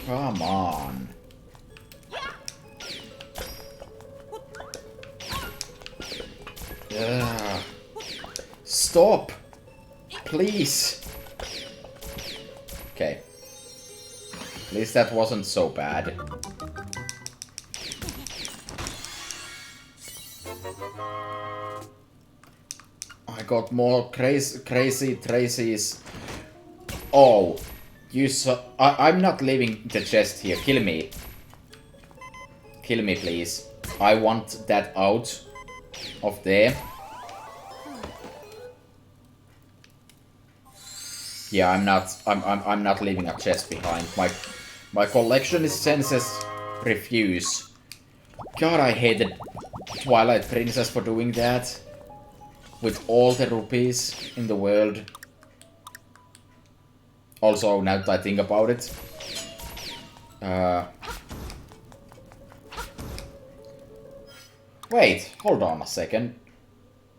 Come on. Ugh. Stop! Please! Okay. At least that wasn't so bad. I got more crazy Tracy's. Oh, you saw. I'm not leaving the chest here. Kill me. Kill me, please. I want that out of there. Yeah, I'm not leaving a chest behind. My collectionist senses refuse. God, I hated Twilight Princess for doing that. With all the rupees in the world. Also, now that I think about it. Wait, hold on a second.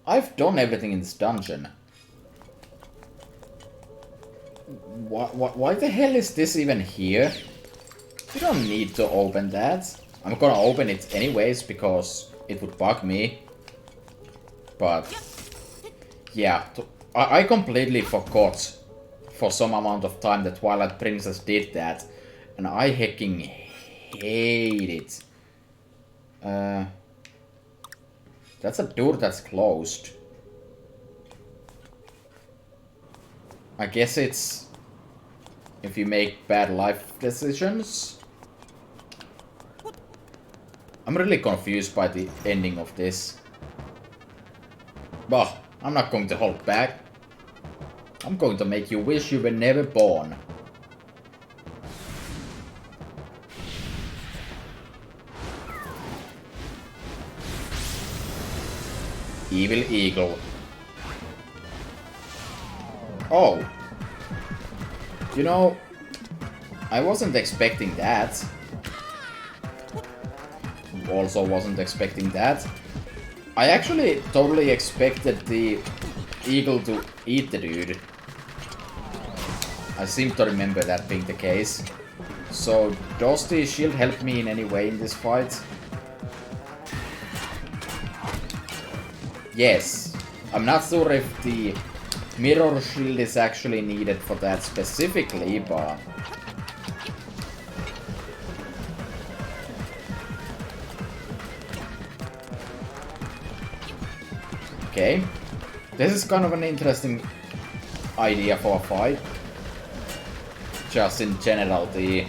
I've done everything in this dungeon. Why the hell is this even here? You don't need to open that. I'm gonna open it anyways, because it would bug me. But... yeah, I completely forgot for some amount of time that Twilight Princess did that. And I hecking hate it. That's a door that's closed. I guess it's if you make bad life decisions. I'm really confused by the ending of this. Bah, I'm not going to hold back. I'm going to make you wish you were never born. Evil Eagle. Oh. You know, I wasn't expecting that. Also wasn't expecting that. I actually totally expected the eagle to eat the dude. I seem to remember that being the case. So, does the shield help me in any way in this fight? Yes. I'm not sure if the mirror shield is actually needed for that specifically, but... okay. This is kind of an interesting idea for a fight. Just in general, the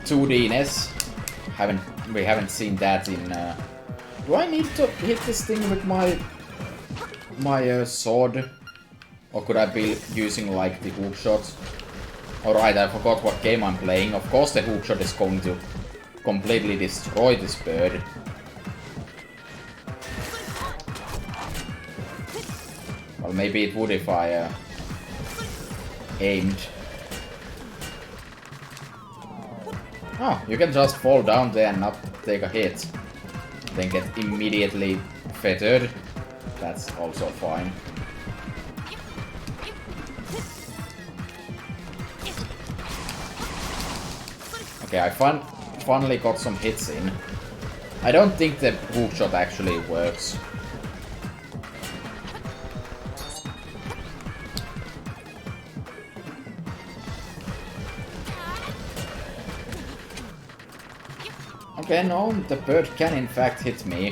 2D-ness. We haven't seen that in... do I need to hit this thing with my sword? Or could I be using like the hookshot? Alright, I forgot what game I'm playing. Of course the hookshot is going to completely destroy this bird. Well, maybe it would if I aimed. Oh, you can just fall down there and not take a hit. Then get immediately feathered. That's also fine. Okay, I finally got some hits in. I don't think the hook shot actually works. Okay, no, the bird can in fact hit me.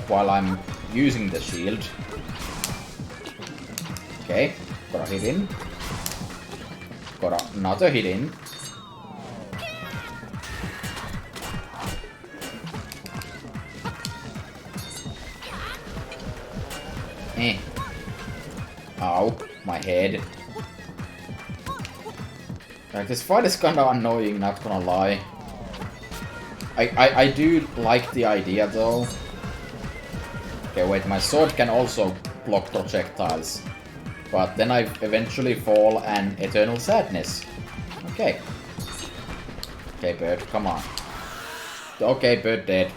While I'm using the shield. Okay, got a hit in. Got another hit in. Ow, my head. Like, this fight is kinda annoying, not gonna lie. I do like the idea though. Okay, wait, my sword can also block projectiles. But then I eventually fall and eternal sadness. Okay. Okay, bird, come on. Okay, bird dead.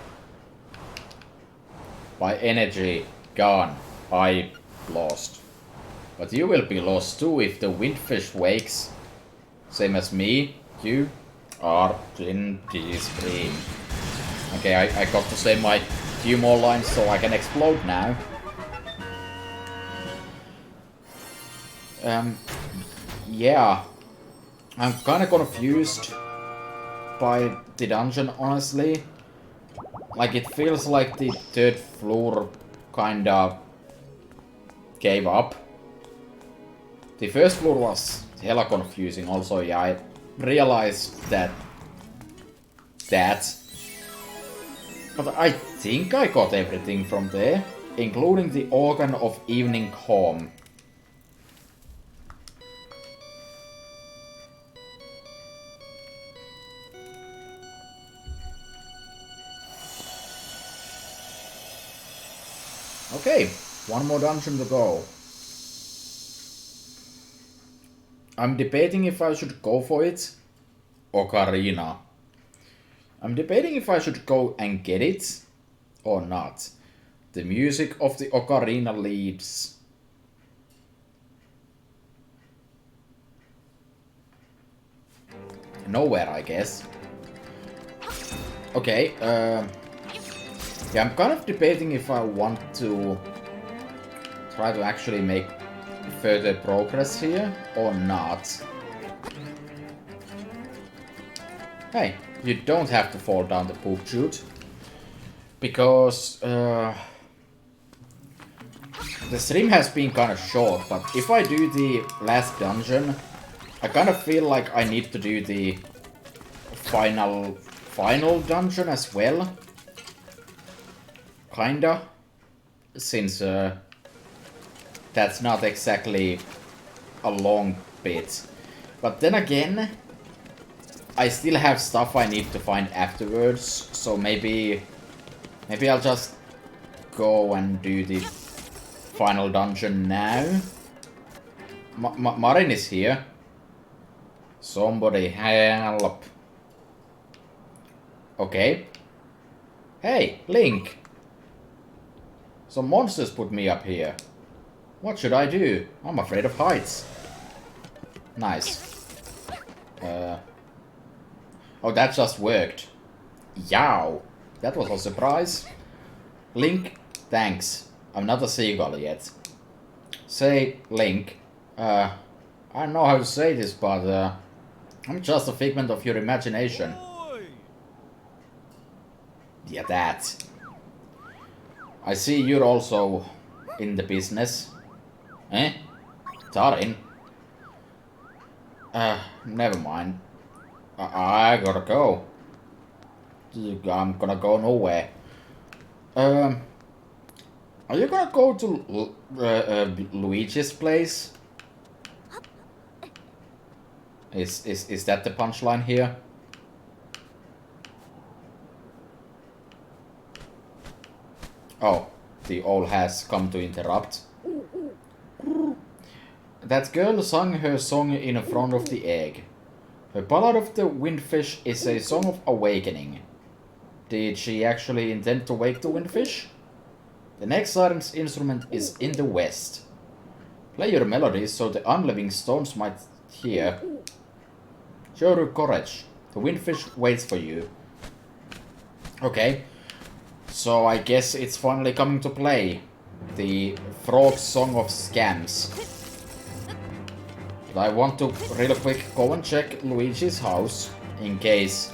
My energy gone. I lost. But you will be lost too if the windfish wakes. Same as me, you are in this dream. Okay, I got to say my few more lines so I can explode now. Yeah. I'm kinda confused by the dungeon, honestly. Like, it feels like the third floor kinda gave up. The first floor was hella confusing also, yeah, I realized that. But I think I got everything from there, including the organ of evening calm. Okay, one more dungeon to go. I'm debating if I should go for it. Ocarina. I'm debating if I should go and get it or not. The music of the ocarina leads nowhere, I guess. Okay, yeah, I'm kind of debating if I want to try to actually make further progress here or not. Hey, you don't have to fall down the poop chute. Because the stream has been kind of short, but if I do the last dungeon, I kind of feel like I need to do the final dungeon as well. Kinda. Since that's not exactly a long bit. But then again, I still have stuff I need to find afterwards, so maybe I'll just go and do the final dungeon now. Marin is here. Somebody help. Okay. Hey, Link. Some monsters put me up here. What should I do? I'm afraid of heights. Nice. Oh, that just worked. Yow. That was a surprise. Link, thanks. I'm not a seagull yet. Say, Link. I don't know how to say this, but I'm just a figment of your imagination. Yeah, that. I see you're also in the business. Eh? Tarin? Never mind. I gotta go. I'm gonna go nowhere. Are you gonna go to Luigi's place? Is that the punchline here? Oh, the owl has come to interrupt. That girl sang her song in front of the egg. Her Ballad of the Windfish is a song of awakening. Did she actually intend to wake the windfish? The next siren's instrument is in the west. Play your melodies so the unliving stones might hear. Show your courage. The windfish waits for you. Okay. So I guess it's finally coming to play. The Frog Song of Scams. But I want to real quick go and check Luigi's house in case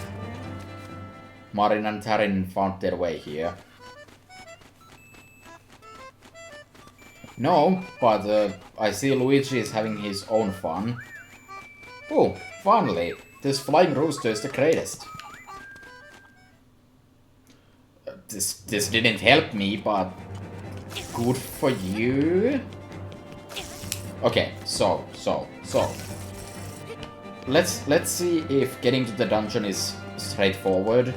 Marin and Tarin found their way here. No, but I see Luigi is having his own fun. Oh, finally! This flying rooster is the greatest. This didn't help me, but good for you. Okay, so let's see if getting to the dungeon is straightforward.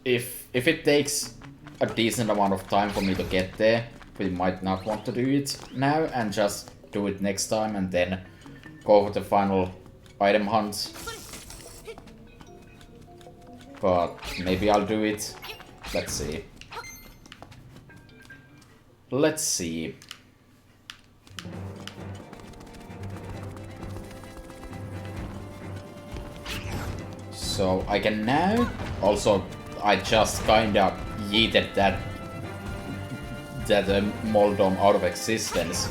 If it takes a decent amount of time for me to get there, we might not want to do it now and just do it next time and then go for the final item hunt. But maybe I'll do it. Let's see. Let's see. So I can now also I just kinda yeeted that Moldom out of existence.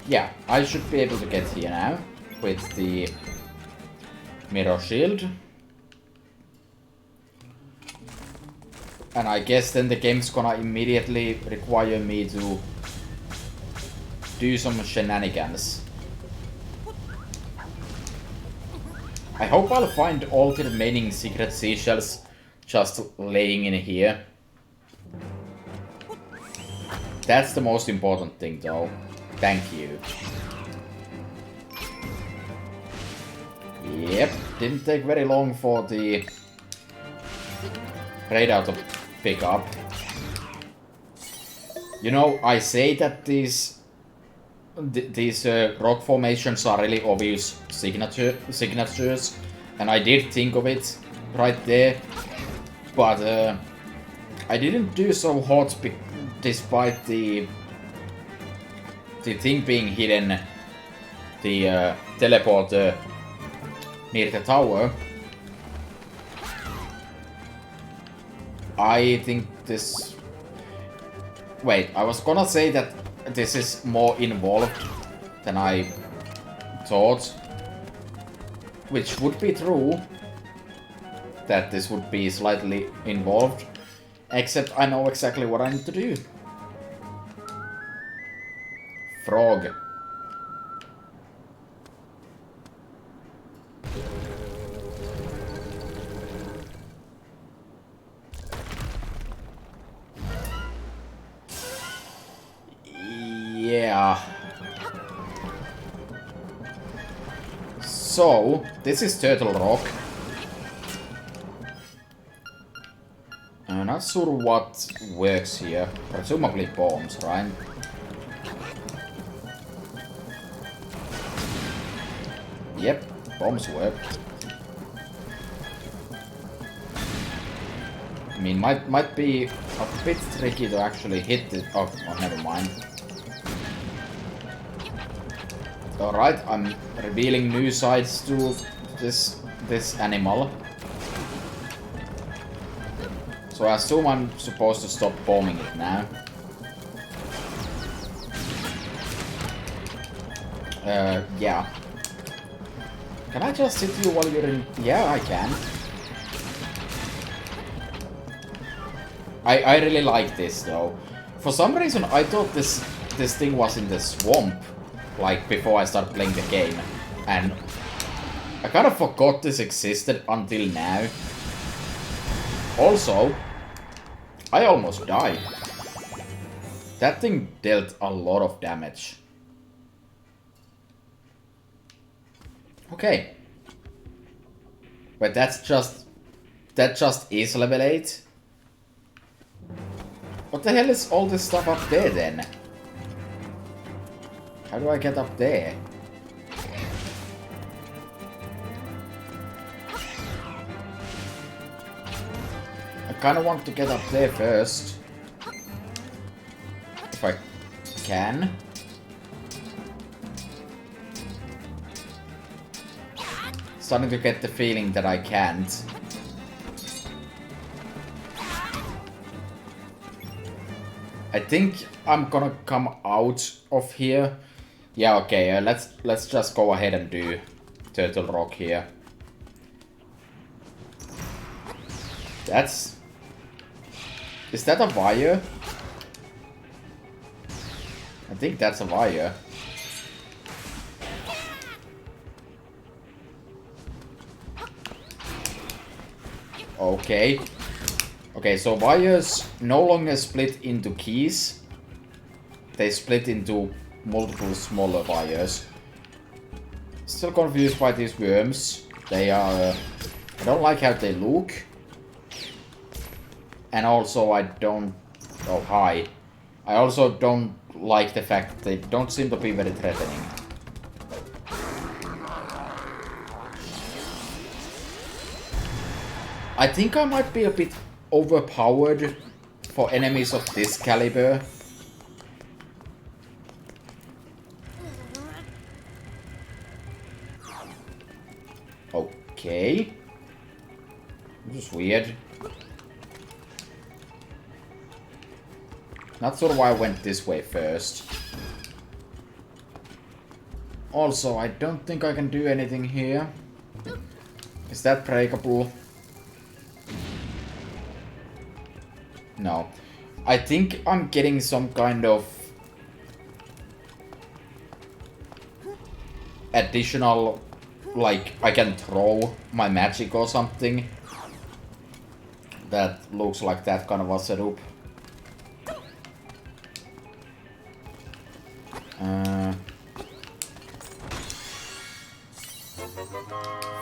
Yeah, I should be able to get here now with the Mirror Shield. And I guess then the game's gonna immediately require me to do some shenanigans. I hope I'll find all the remaining secret seashells just laying in here. That's the most important thing though. Thank you. Yep, didn't take very long for the radar to pick up. You know, I say that these rock formations are really obvious signatures, and I did think of it right there, but I didn't do so hot despite the thing being hidden, the teleporter near the tower. I think this... Wait, I was gonna say that this is more involved than I thought. Which would be true. That this would be slightly involved. Except I know exactly what I need to do. Frog. Yeah. So, this is Turtle Rock. I'm not sure what works here. Presumably bombs, right? Yep, bombs work. I mean, might be a bit tricky to actually hit it. Oh, never mind. Alright, I'm revealing new sides to this animal. So I assume I'm supposed to stop bombing it now. Yeah. Can I just hit you while you're in... Yeah, I can. I really like this, though. For some reason, I thought this thing was in the swamp, like, before I started playing the game. And I kind of forgot this existed until now. Also, I almost died. That thing dealt a lot of damage. Okay. But that just is level 8. What the hell is all this stuff up there then? How do I get up there? I kinda want to get up there first. If I can. Starting to get the feeling that I can't. I think I'm gonna come out of here. Yeah, okay, let's just go ahead and do Turtle Rock here. That's... Is that a wire? I think that's a wire. Okay. Okay, so wires no longer split into keys. They split into multiple smaller wires. Still confused by these worms. They are... I don't like how they look. And also I don't... Oh, hi. I also don't like the fact they don't seem to be very threatening. I think I might be a bit overpowered for enemies of this caliber. Okay. This is weird. Not sure why I went this way first. Also, I don't think I can do anything here. Is that breakable? No. I think I'm getting some kind of additional, like, I can throw my magic or something. That looks like that kind of a setup.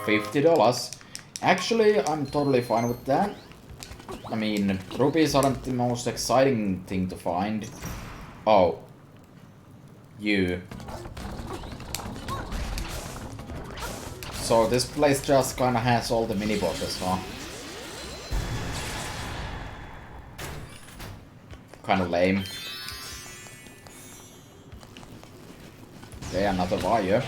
$50. Actually, I'm totally fine with that. I mean, rupees aren't the most exciting thing to find. Oh. You. So this place just kinda has all the mini-bosses, huh? Kinda lame. Okay, another wire.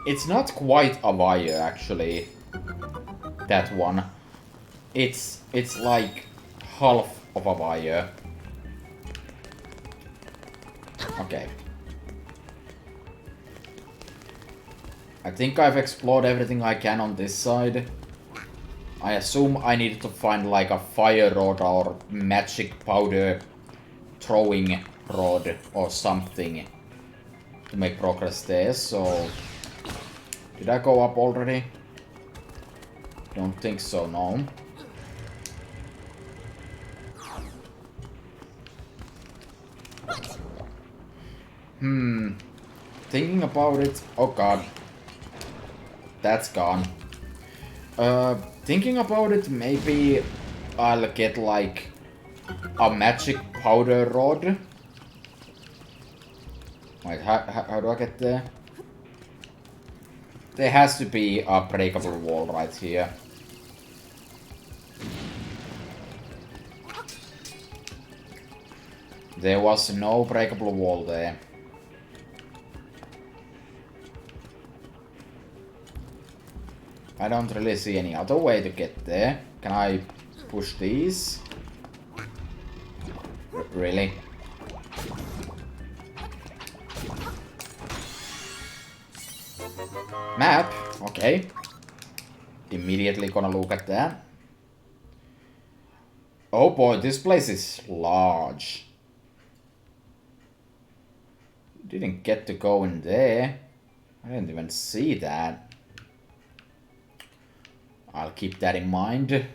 It's not quite a wire, actually. That one. It's like half of a wire. Okay. I think I've explored everything I can on this side. I assume I need to find like a fire rod or magic powder throwing rod or something to make progress there, so... Did I go up already? Don't think so, no. Thinking about it... Oh god. That's gone. Thinking about it, maybe I'll get like a magic powder rod. Wait, how do I get there? There has to be a breakable wall right here. There was no breakable wall there. I don't really see any other way to get there. Can I push these? Really? Map? Okay. Immediately gonna look at that. Oh boy, this place is large. Didn't get to go in there. I didn't even see that. I'll keep that in mind.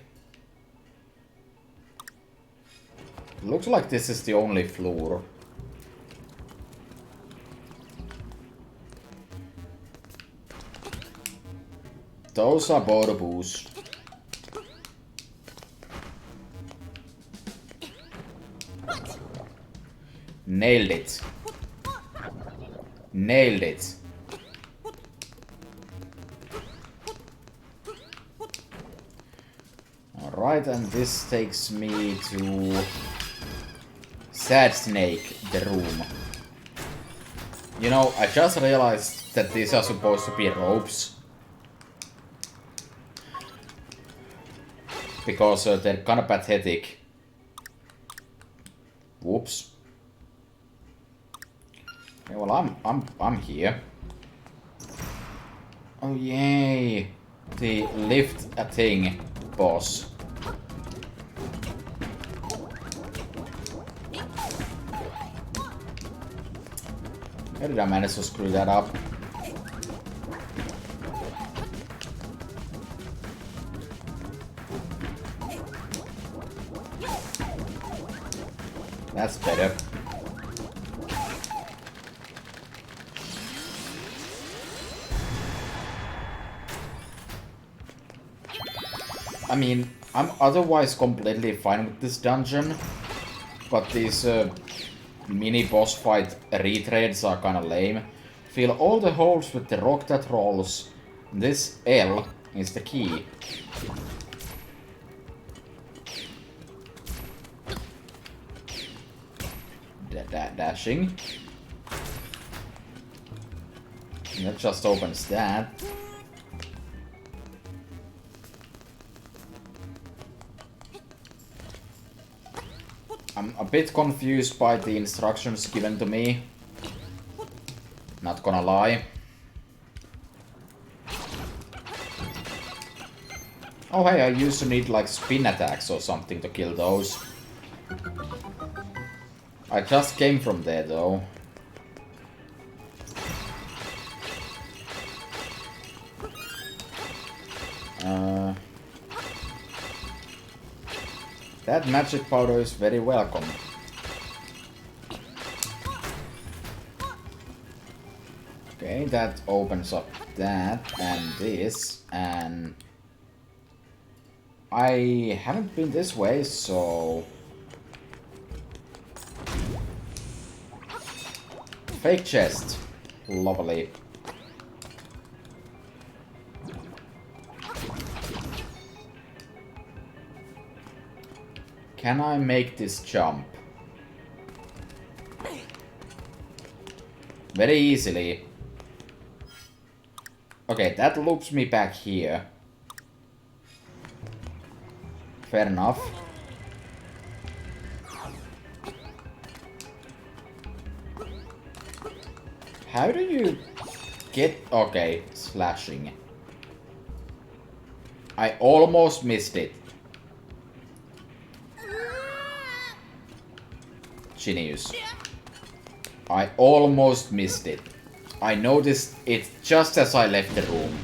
Looks like this is the only floor. Those are Boroboos. Nailed it. Nailed it. Alright, and this takes me to Sad Snake, the room. You know, I just realized that these are supposed to be ropes. Because they're kinda pathetic. Whoops. Okay, well, I'm here. Oh yay! The lift a thing boss. How did I manage to screw that up? That's better. I mean, I'm otherwise completely fine with this dungeon, but these mini boss fight retreads are kinda lame. Fill all the holes with the rock that rolls. This L is the key. Dashing. That just opens that. I'm a bit confused by the instructions given to me. Not gonna lie. Oh hey, I used to need like spin attacks or something to kill those. I just came from there though. That magic powder is very welcome. Okay, that opens up that and this, and I haven't been this way, so fake chest. Lovely. Can I make this jump? Very easily. Okay, that loops me back here. Fair enough. How do you get... Okay, slashing. I almost missed it. Genius. I almost missed it. I noticed it just as I left the room.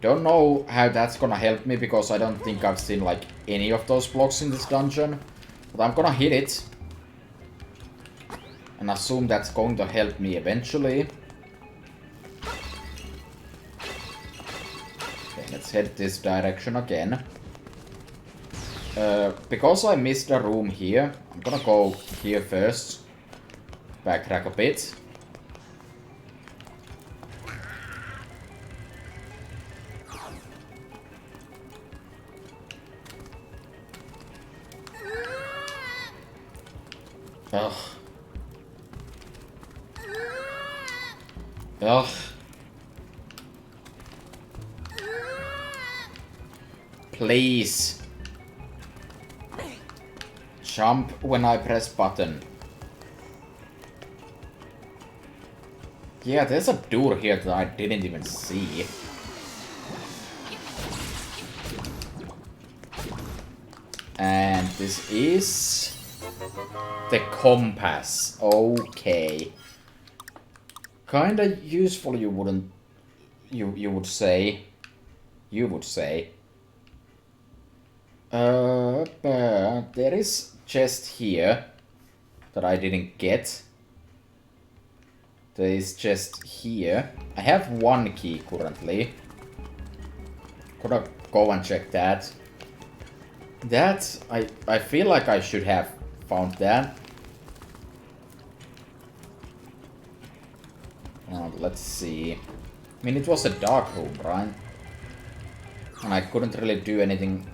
Don't know how that's gonna help me because I don't think I've seen like any of those blocks in this dungeon. But I'm gonna hit it. And assume that's going to help me eventually. Okay, let's head this direction again. Because I missed a room here, I'm gonna go here first. Backtrack a bit. Ugh. Ugh. Please. Jump when I press button. Yeah, there's a door here that I didn't even see. And this is the compass. Okay. Kinda useful, you wouldn't... You would say. You would say. There is chest here that I didn't get. There is chest here. I have one key currently. Could go and check that. That I feel like I should have found that. Let's see. I mean, it was a dark room, right? And I couldn't really do anything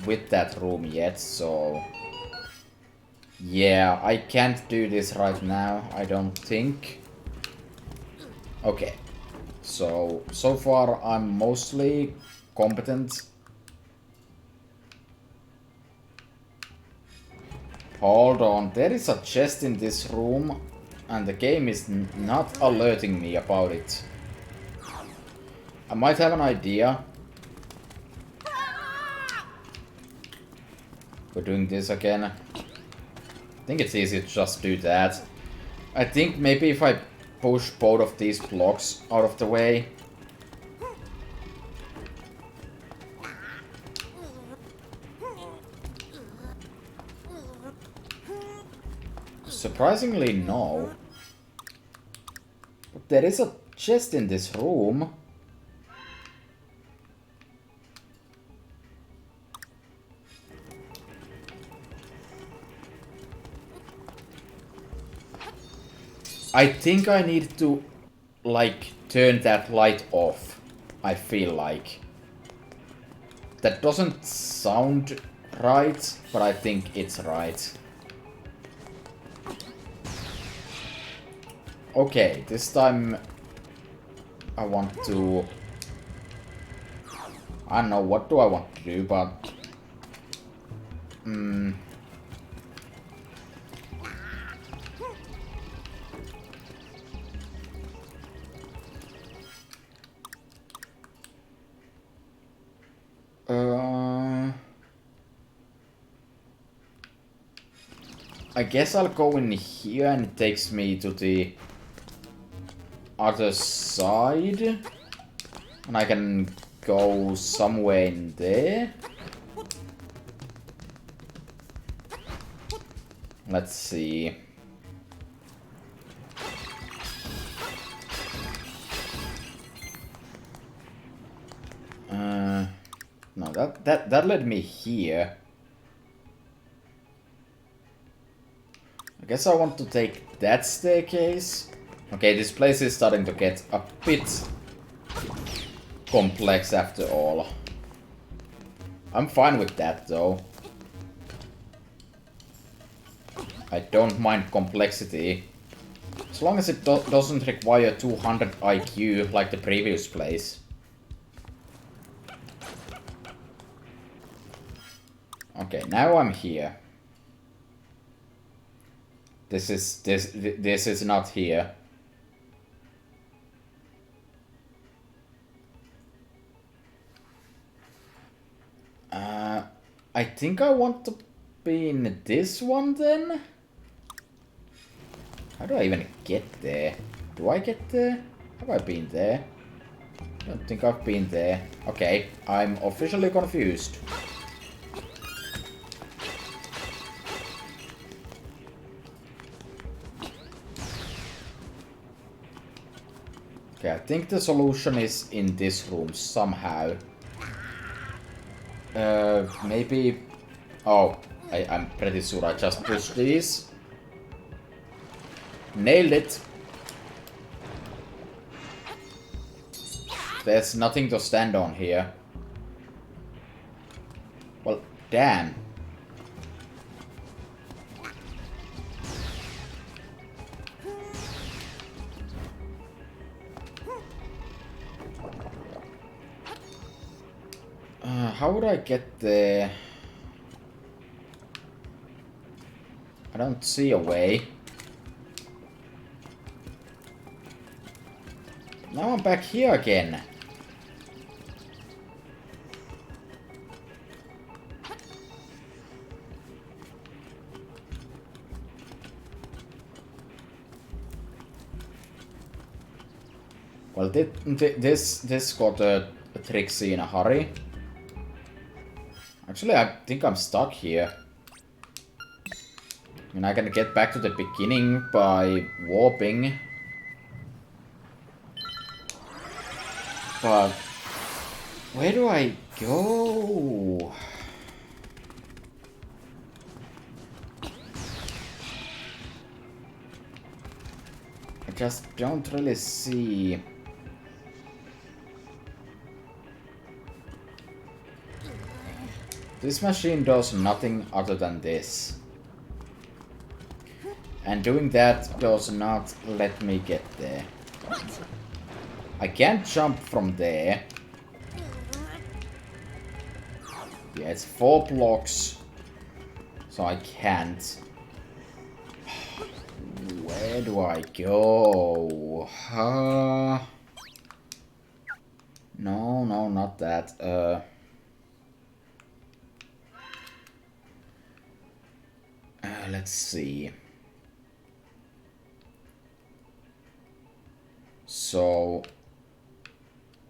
with that room yet, so... Yeah, I can't do this right now, I don't think. Okay. So far I'm mostly competent. Hold on, there is a chest in this room, and the game is not alerting me about it. I might have an idea. We're doing this again. I think it's easy to just do that. I think maybe if I push both of these blocks out of the way. Surprisingly, no. But there is a chest in this room. I think I need to, like, turn that light off. I feel like. That doesn't sound right, but I think it's right. Okay, this time I want to... I don't know, what do I want to do, but... I guess I'll go in here and it takes me to the other side. And I can go somewhere in there. Let's see. No, that led me here. I guess I want to take that staircase. Okay, this place is starting to get a bit complex after all. I'm fine with that though. I don't mind complexity. As long as it doesn't require 200 IQ like the previous place. Okay, now I'm here. This is not here. I think I want to be in this one then? How do I even get there? Do I get there? Have I been there? I don't think I've been there. Okay, I'm officially confused. Okay, I think the solution is in this room somehow. Maybe... Oh, I'm pretty sure I just pushed these. Nailed it. There's nothing to stand on here. Well, damn. How would I get there? I don't see a way. Now I'm back here again. Well, this got tricksy in a hurry. Actually, I think I'm stuck here. I mean, I can get back to the beginning by warping. But where do I go? just don't really see. This machine does nothing other than this. And doing that does not let me get there. I can't jump from there. Yeah, it's 4 blocks. So I can't. Where do I go? No, not that. Let's see. So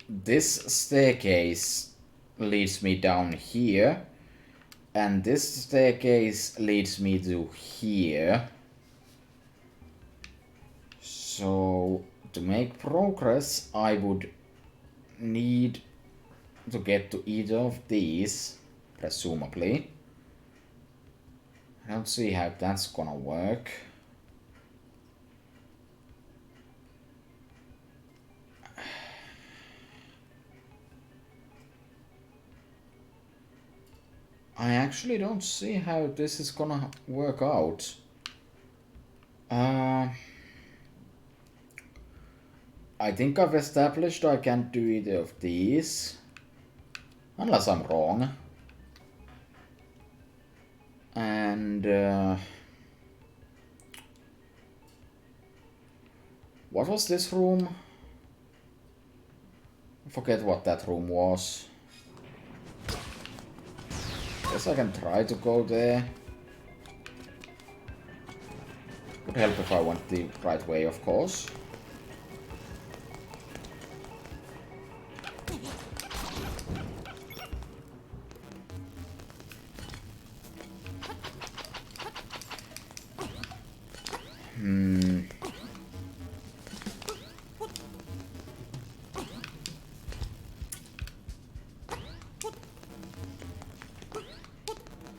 this staircase leads me down here, and this staircase leads me to here. So to make progress, I would need to get to either of these, presumably. I don't see how that's gonna work. I actually don't see how this is gonna work out. I think I've established I can't do either of these. Unless I'm wrong. And what was this room? I forget what that room was. Guess I can try to go there. Would help if I went the right way, of course.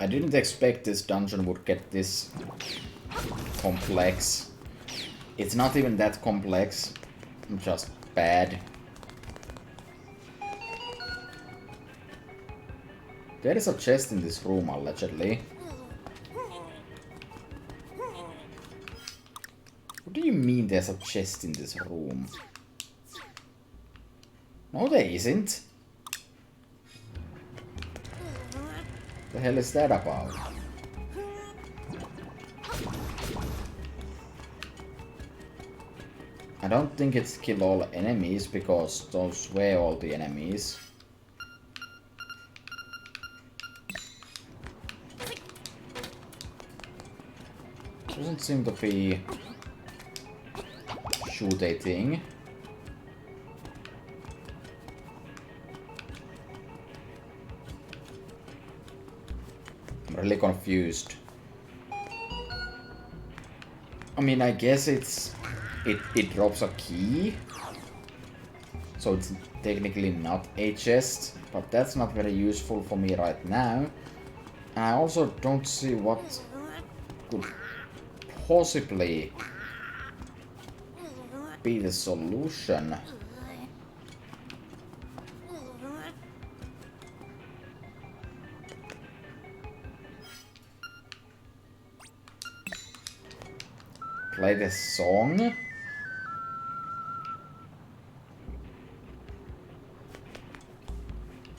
I didn't expect this dungeon would get this complex. It's not even that complex, just bad. There is a chest in this room, allegedly. What do you mean there's a chest in this room? No, there isn't. The hell is that about? I don't think it's kill all enemies, because those were all the enemies. Doesn't seem to be shoot a thing. I'm really confused. I mean, I guess it drops a key, so it's technically not a chest, but that's not very useful for me right now. And I also don't see what could possibly be the solution. Play the song?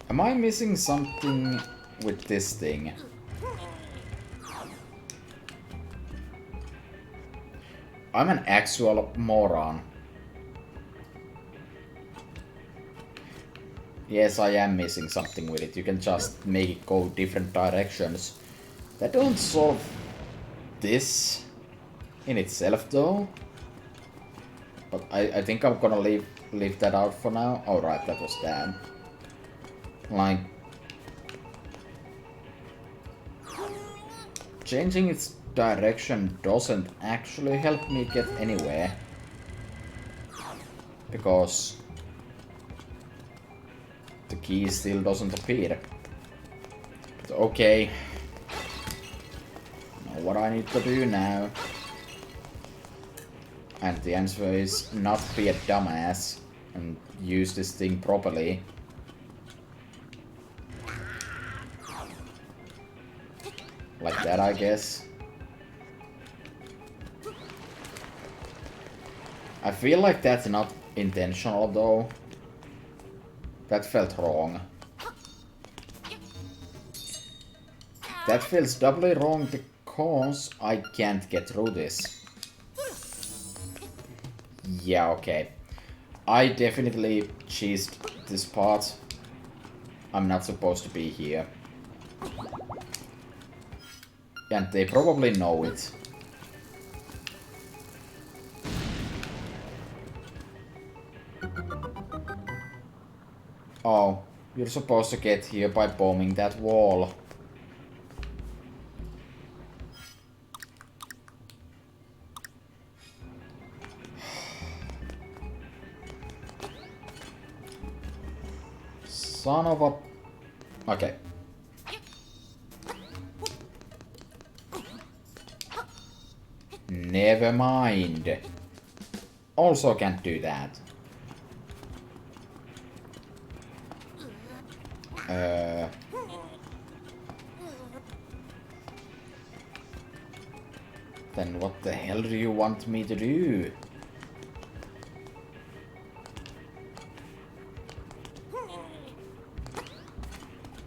Am I missing something with this thing? I'm an actual moron. Yes, I am missing something with it. You can just make it go different directions. That don't solve this in itself, though. But I think I'm gonna leave that out for now. Alright, that was that. Like, changing its direction doesn't actually help me get anywhere, because the key still doesn't appear. But okay, I know what I need to do now. And the answer is not be a dumbass and use this thing properly. Like that, I guess. I feel like that's not intentional, though. That felt wrong. That feels doubly wrong because I can't get through this. Yeah, okay. I definitely cheesed this part. I'm not supposed to be here. And they probably know it. Oh, you're supposed to get here by bombing that wall. Son of a... Okay. Never mind. Also can't do that. Then what the hell do you want me to do?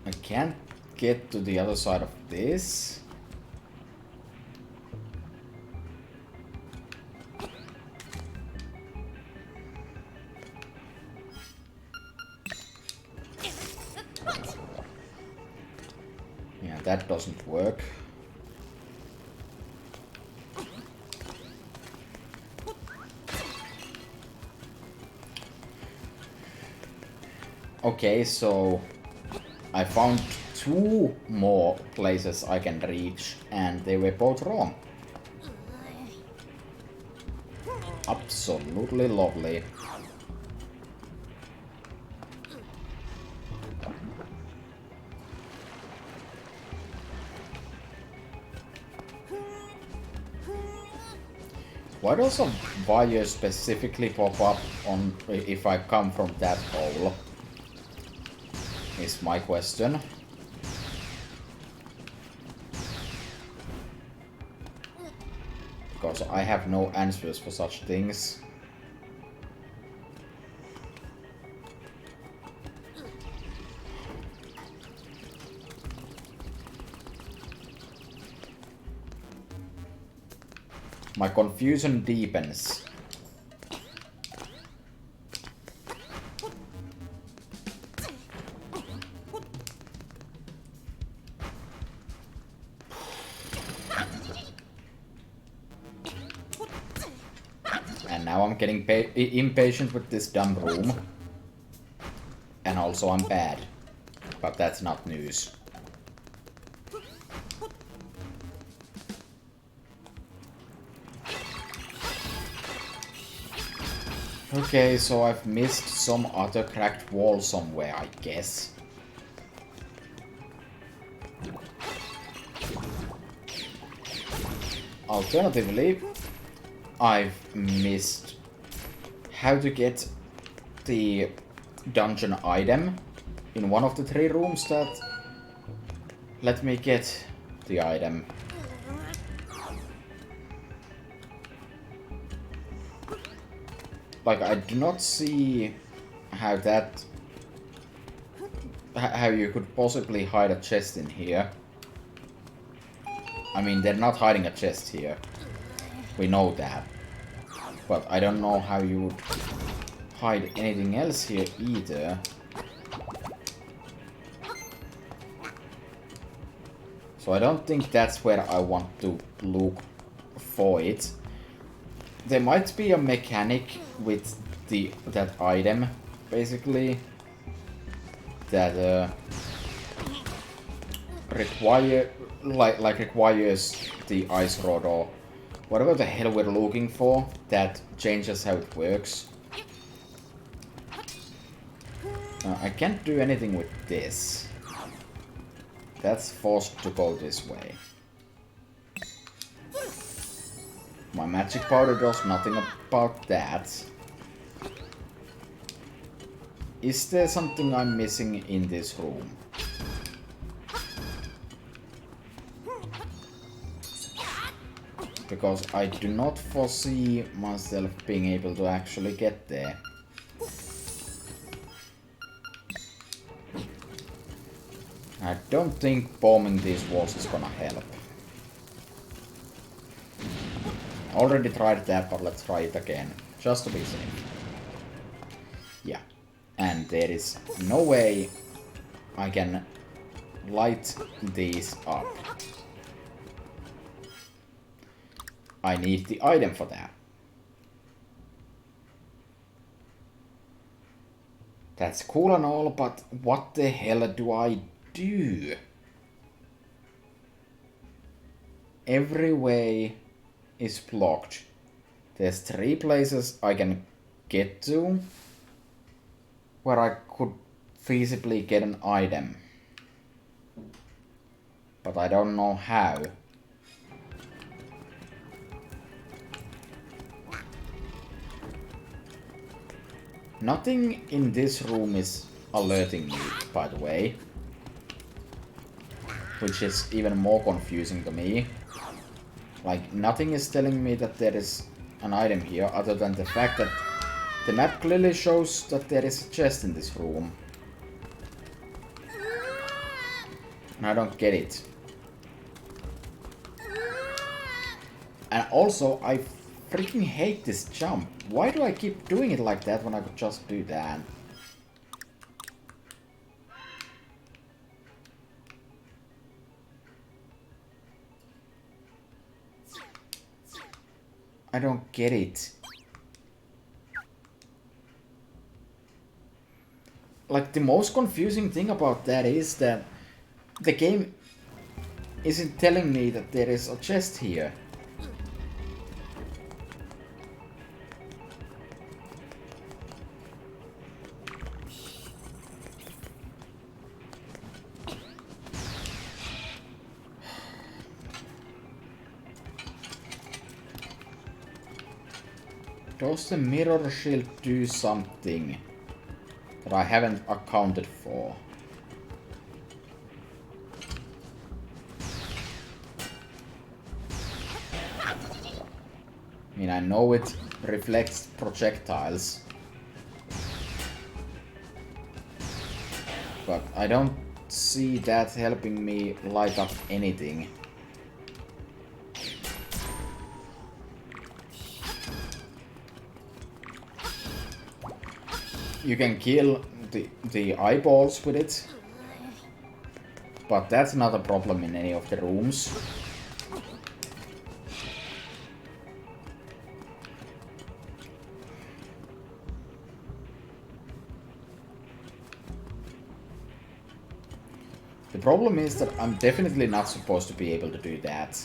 I can't get to the other side of this. Yeah, that doesn't work. Okay, so I found 2 more places I can reach, and they were both wrong. Absolutely lovely. Why does a wire specifically pop up on if I come from that hole? Is my question. Because I have no answers for such things. My confusion deepens. And now I'm getting impatient with this dumb room. And also I'm bad. But that's not news. Okay, so I've missed some other cracked wall somewhere, I guess. Alternatively, I've missed how to get the dungeon item in one of the 3 rooms that let me get the item. Like, I do not see how that... how you could possibly hide a chest in here. I mean, they're not hiding a chest here. We know that. But I don't know how you would hide anything else here either. So I don't think that's where I want to look for it. There might be a mechanic with that item, basically, that requires the ice rod or whatever the hell we're looking for that changes how it works. I can't do anything with this. That's forced to go this way. My magic powder does nothing about that. Is there something I'm missing in this room? Because I do not foresee myself being able to actually get there. I don't think bombing these walls is gonna help. Already tried that, but let's try it again. Just to be safe. Yeah. And there is no way I can light these up. I need the item for that. That's cool and all, but what the hell do I do? Every way is blocked. There's 3 places I can get to where I could feasibly get an item. But I don't know how. Nothing in this room is alerting me, by the way. Which is even more confusing to me. Like, nothing is telling me that there is an item here, other than the fact that the map clearly shows that there is a chest in this room. And I don't get it. And also, I freaking hate this jump. Why do I keep doing it like that when I could just do that? I don't get it. Like, the most confusing thing about that is that the game isn't telling me that there is a chest here. Does the mirror shield do something that I haven't accounted for? I mean, I know it reflects projectiles, but I don't see that helping me light up anything. You can kill the eyeballs with it, but that's not a problem in any of the rooms. The problem is that I'm definitely not supposed to be able to do that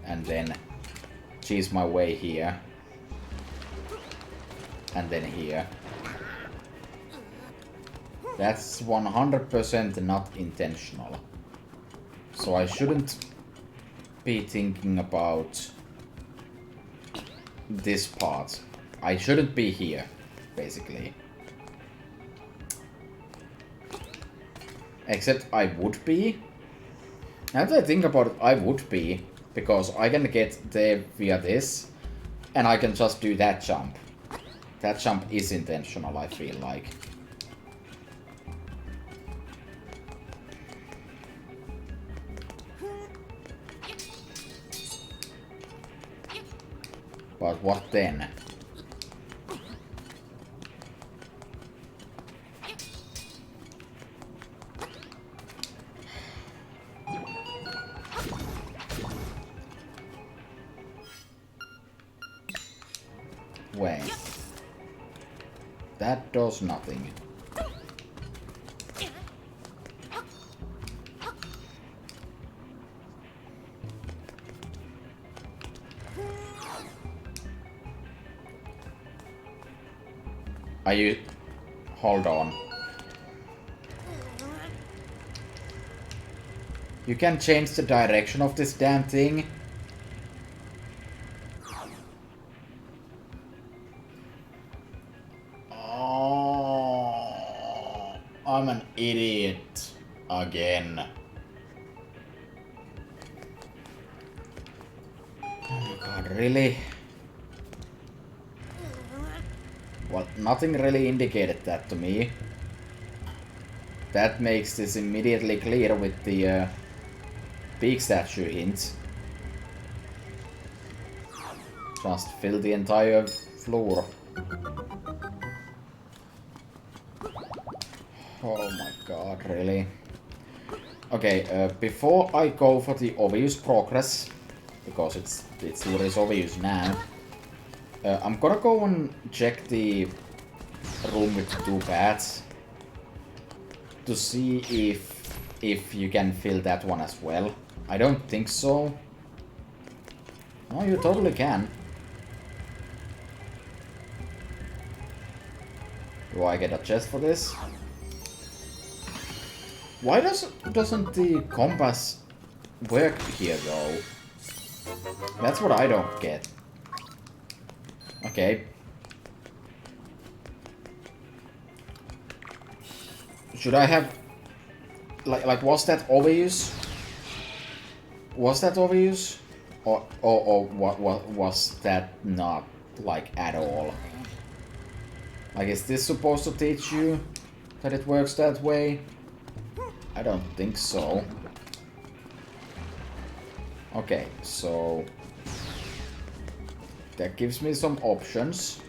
and then cheese my way here and then here. That's 100% not intentional. So I shouldn't be thinking about this part. I shouldn't be here, basically. Except I would be. Now that I think about it, I would be. Because I can get there via this. And I can just do that jump. That jump is intentional, I feel like. But what then? Wait. That does nothing. Are you... Hold on. You can change the direction of this damn thing. idiot again. Oh my god, really? Well, nothing really indicated that to me. That makes this immediately clear with the big statue hint. Just fill the entire floor. Oh my god, really? Okay, before I go for the obvious progress, because it's already obvious now, I'm gonna go and check the room with the 2 bats to see if you can fill that one as well. I don't think so. No, you totally can. Do I get a chest for this? Why doesn't the compass work here though? That's what I don't get. Okay. Should I have like was that obvious? Was that obvious? Or what was that not like at all? Like, is this supposed to teach you that it works that way? I don't think so. Okay, so that gives me some options.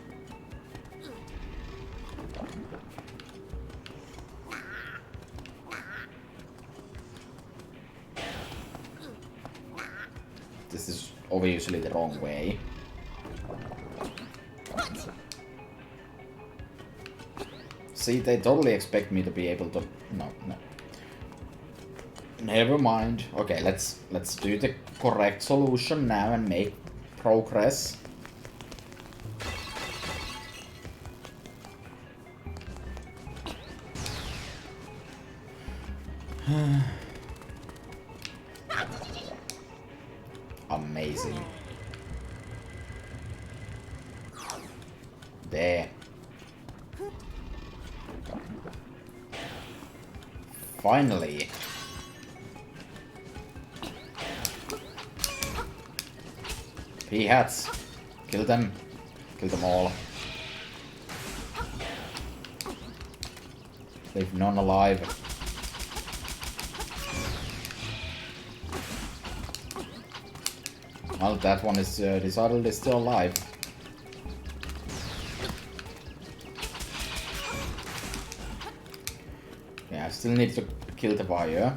This is obviously the wrong way. See, they totally expect me to be able to... No. Never mind. Okay, let's do the correct solution now and make progress. Amazing. There. Finally. P-hats. Kill them. Kill them all. Leave none alive. Well, that one is decidedly still alive. Yeah, I still need to kill the wire.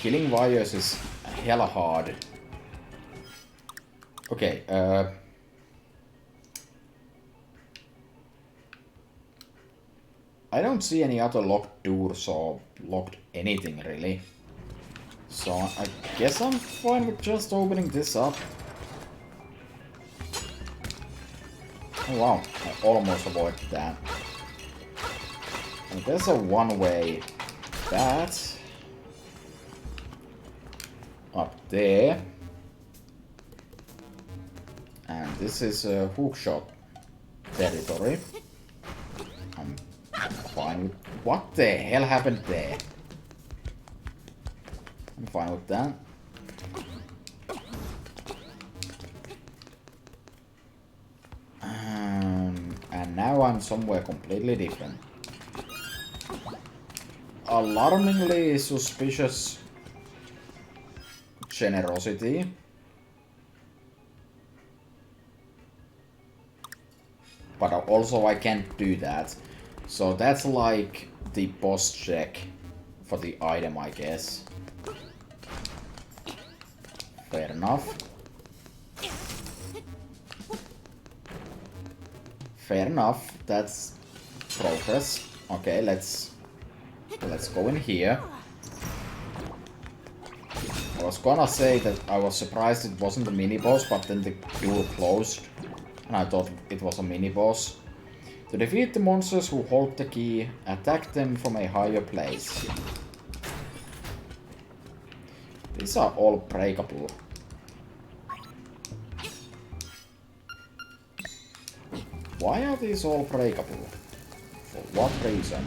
Killing wires is hella hard. Okay, I don't see any other locked doors or locked anything really. So I guess I'm fine with just opening this up. Oh wow, I almost avoided that. And there's a one-way that up there. And this is a hookshot territory. I'm fine with... What the hell happened there? I'm fine with that. And now I'm somewhere completely different. Alarmingly suspicious generosity. But also I can't do that. So that's like the boss check for the item, I guess. Fair enough. Fair enough. That's progress. Okay, let's go in here. I was gonna say that I was surprised it wasn't a mini-boss, but then the door closed. And I thought it was a mini-boss. To defeat the monsters who hold the key, attack them from a higher place. These are all breakable. Why are these all breakable? For what reason?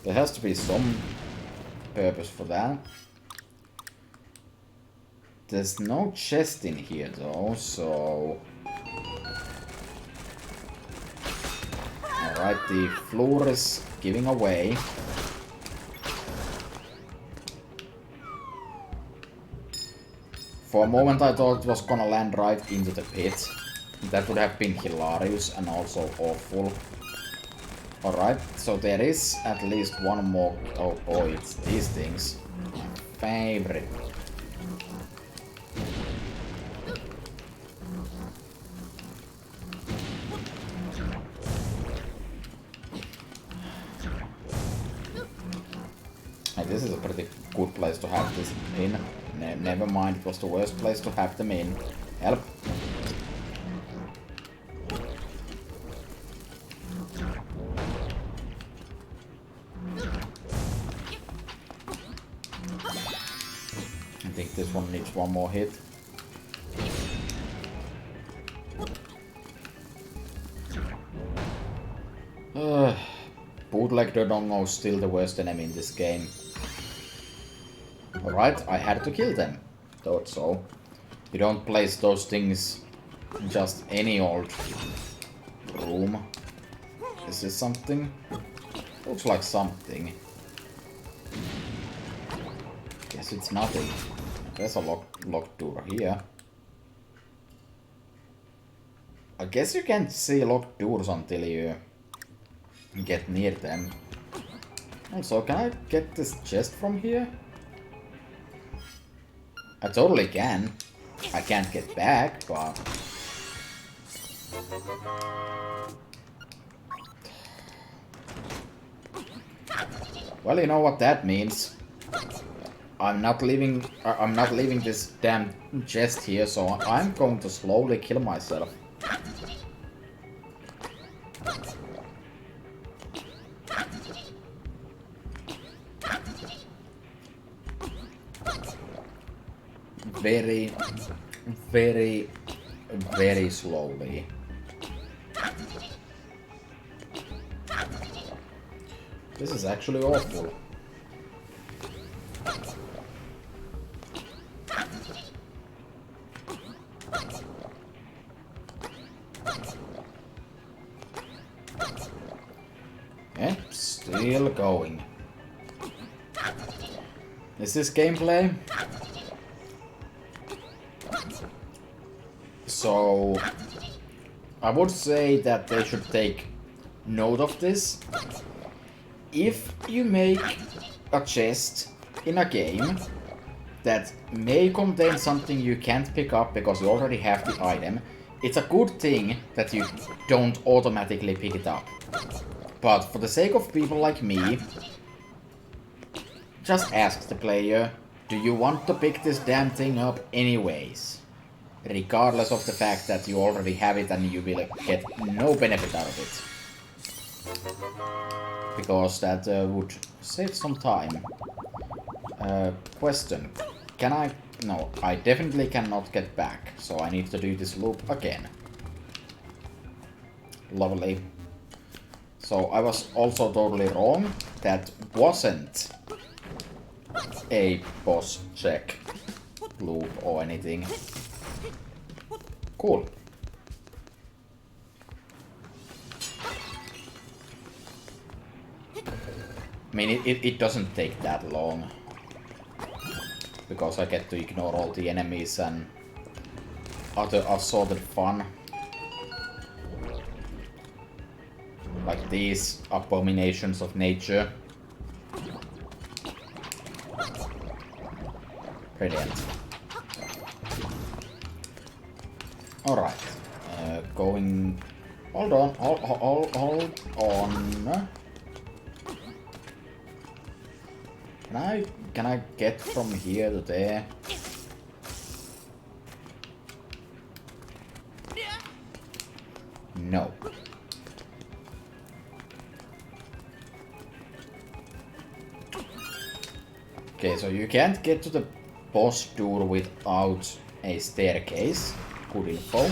There has to be some purpose for that. There's no chest in here though, so... Alright, the floor is giving away. For a moment I thought it was gonna land right into the pit. That would have been hilarious and also awful. Alright, so there is at least one more... Oh boy, it's these things. My favorite. Hey, this is a pretty good place to have this in. Never mind, it was the worst place to have them in. Help. I think this one needs one more hit. Bootleg Dodongo is still the worst enemy in this game. Alright, I had to kill them. Thought so. You don't place those things in just any old room. Is this something? Looks like something. Guess it's nothing. There's a locked door here. I guess you can't see locked doors until you get near them. Also, can I get this chest from here? I totally can. I can't get back, but... Well, you know what that means. I'm not leaving this damn chest here, so I'm going to slowly kill myself. Very, very, very slowly. This is actually awful. Yeah, still going. Is this gameplay? So, I would say that they should take note of this. If you make a chest in a game that may contain something you can't pick up because you already have the item, it's a good thing that you don't automatically pick it up. But for the sake of people like me, just ask the player, do you want to pick this damn thing up anyways? Regardless of the fact that you already have it and you will get no benefit out of it. Because that would save some time. Question. Can I... No, I definitely cannot get back. So I need to do this loop again. Lovely. So I was also totally wrong. That wasn't a boss check loop or anything. Cool. I mean, it doesn't take that long. Because I get to ignore all the enemies and other assorted fun. Like these abominations of nature. Brilliant. Alright. Going... Hold on. Hold on. Can I get from here to there? No. Okay, so you can't get to the boss door without a staircase. Good info.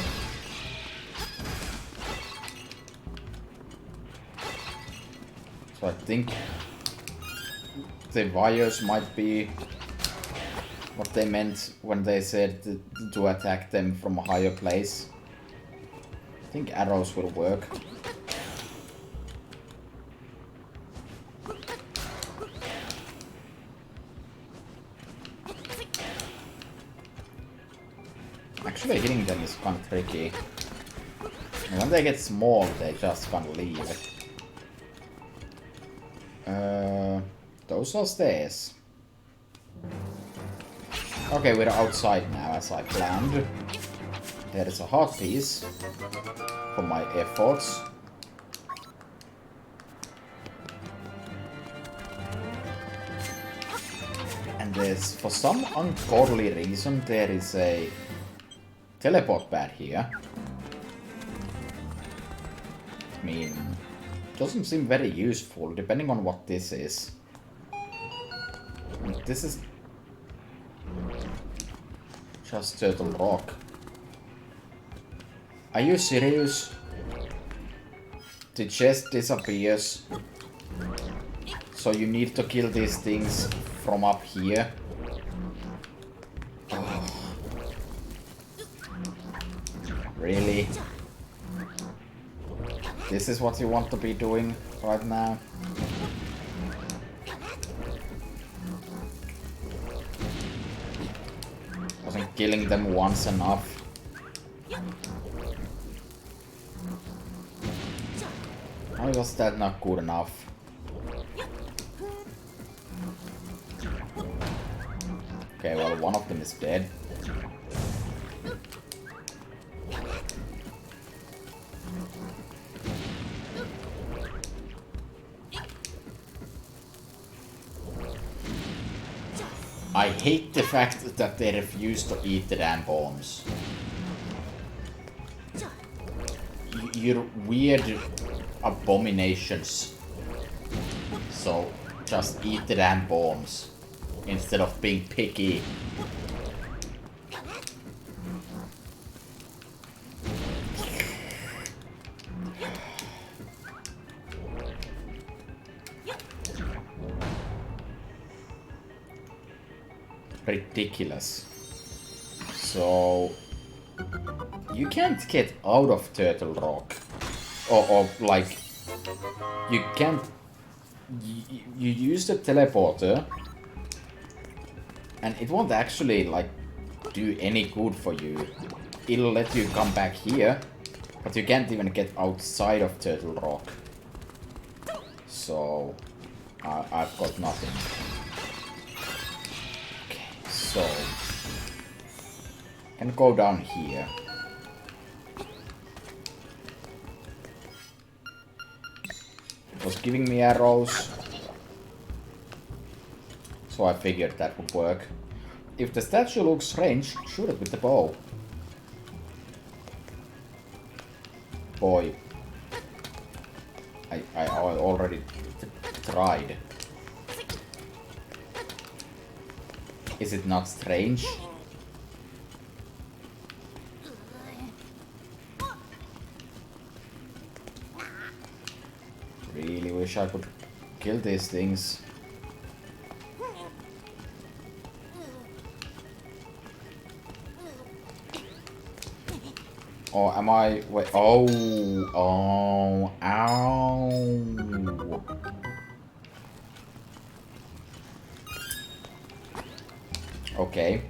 So I think the wires might be what they meant when they said to attack them from a higher place. I think arrows will work. Actually hitting them is kind of tricky. And when they get small, they just can't leave. Those are stairs. Okay, we're outside now, as I planned. There is a heart piece for my efforts. And there's, for some ungodly reason, there is a teleport pad here. I mean, doesn't seem very useful, depending on what this is. This is just Turtle Rock. Are you serious? The chest disappears. So you need to kill these things from up here. Oh. Really? This is what you want to be doing right now? Wasn't killing them once enough? Why was that not good enough? Okay, well, one of them is dead. I hate the fact that they refuse to eat the damn bones. You're weird abominations. So, just eat the damn bones. Instead of being picky. Ridiculous. So you can't get out of Turtle Rock, or like you can't. You use the teleporter, and it won't actually like do any good for you. It'll let you come back here, but you can't even get outside of Turtle Rock. So I've got nothing. So, can go down here. It was giving me arrows, so I figured that would work. If the statue looks strange, shoot it with the bow. Boy, I already tried. Is it not strange? Really wish I could kill these things. Or am I... Wait, oh, ow. Okay.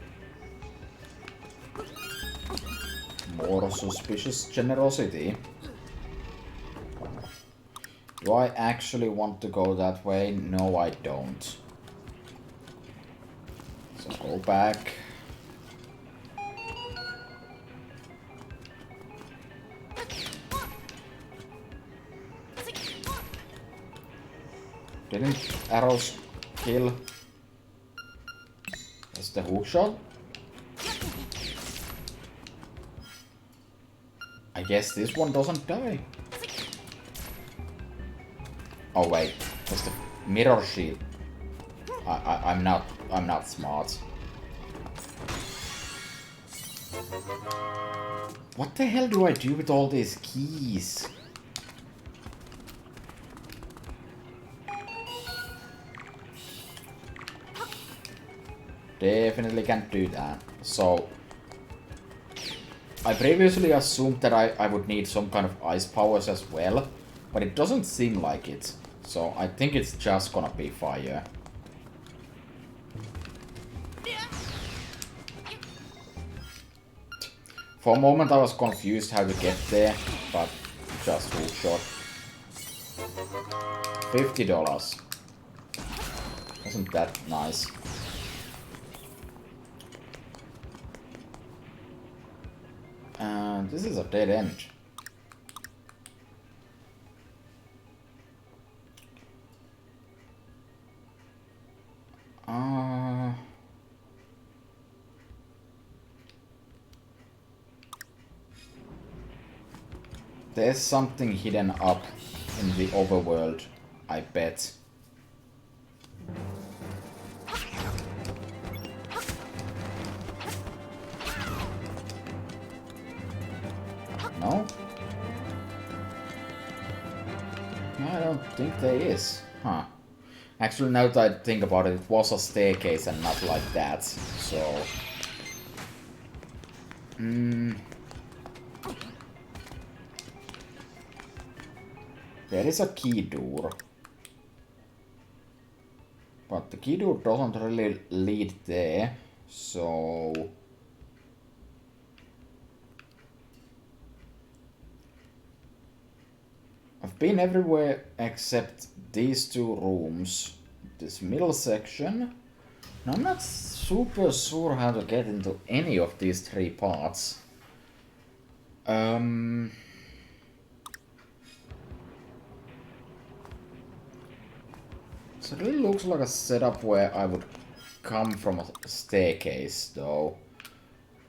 More suspicious generosity. Do I actually want to go that way? No, I don't. So go back. Didn't arrows kill? That's the hook shot. I guess this one doesn't die. Oh wait, that's the mirror shield. I'm not smart. What the hell do I do with all these keys? Definitely can't do that. So, I previously assumed that I would need some kind of ice powers as well, but it doesn't seem like it. So, I think it's just gonna be fire. For a moment I was confused how to get there, but just hookshot. $50. Wasn't that nice? And this is a dead end. There's something hidden up in the overworld, I bet. No? I don't think there is. Huh. Actually, now that I think about it, it was a staircase and not like that, so... There is a key door. But the key door doesn't really lead there, so... I've been everywhere except these two rooms. This middle section. And I'm not super sure how to get into any of these three parts. So it really looks like a setup where I would come from a staircase, though.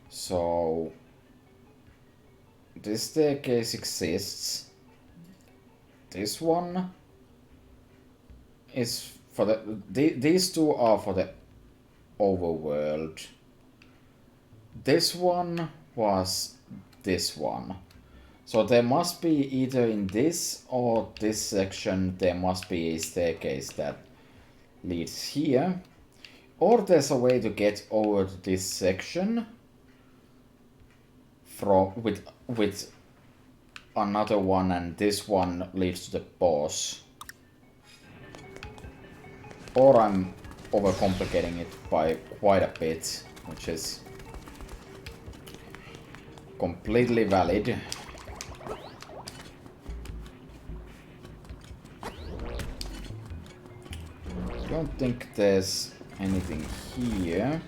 So... This staircase exists. This one is for the... These two are for the overworld. This one was this one. So there must be either in this or this section there must be a staircase that leads here. Or there's a way to get over to this section from with another one, and this one leads to the boss. Or I'm overcomplicating it by quite a bit, which is completely valid. I don't think there's anything here.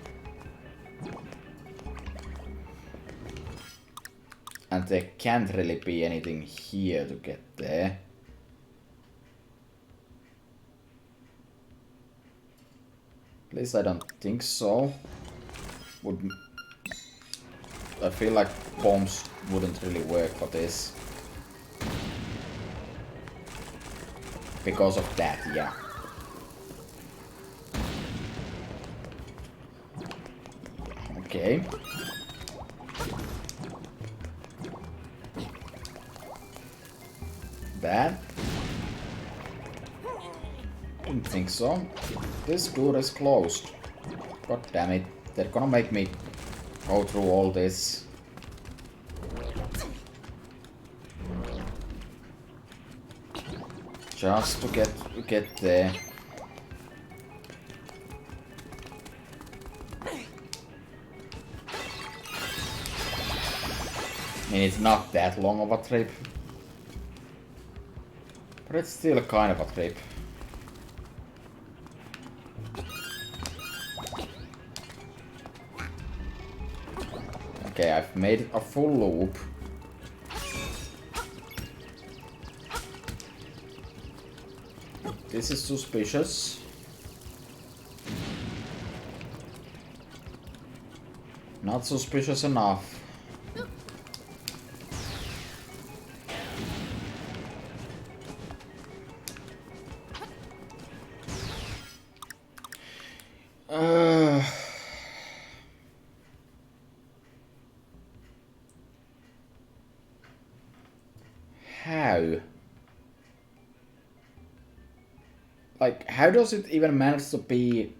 And there can't really be anything here to get there. At least I don't think so. I feel like bombs wouldn't really work for this. Because of that, yeah. Okay. That? Didn't think so. This door is closed. God damn it. They're gonna make me go through all this. Just to get there. I mean, it's not that long of a trip. But it's still kind of a trip. Okay, I've made a full loop. This is suspicious. Not suspicious enough. how? Like, how does it even manage to be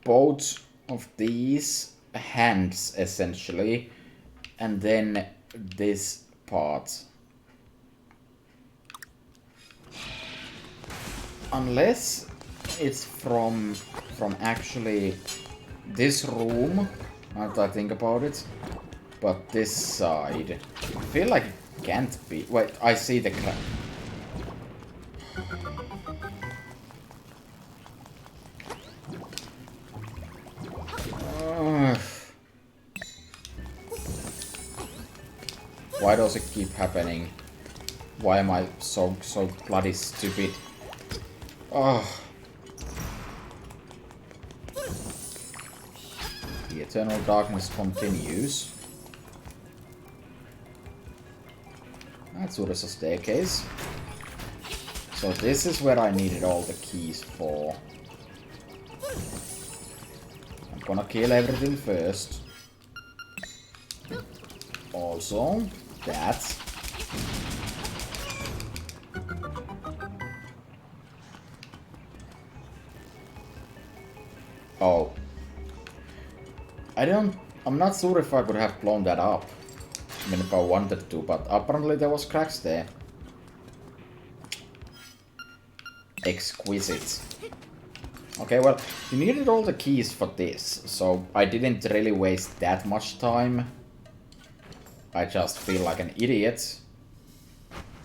both of these hands, essentially, and then this part? Unless it's from actually this room, now that I think about it, but this side. I feel like it can't be. Wait, I see the crack. Why does it keep happening? Why am I so bloody stupid? Oh. The eternal darkness continues. That's what is a staircase. So this is where I needed all the keys for. I'm gonna kill everything first. Also, that. Oh. I'm not sure if I could have blown that up. I mean, if I wanted to, but apparently there was cracks there. Exquisite. Okay, well, you needed all the keys for this, so I didn't really waste that much time. I just feel like an idiot.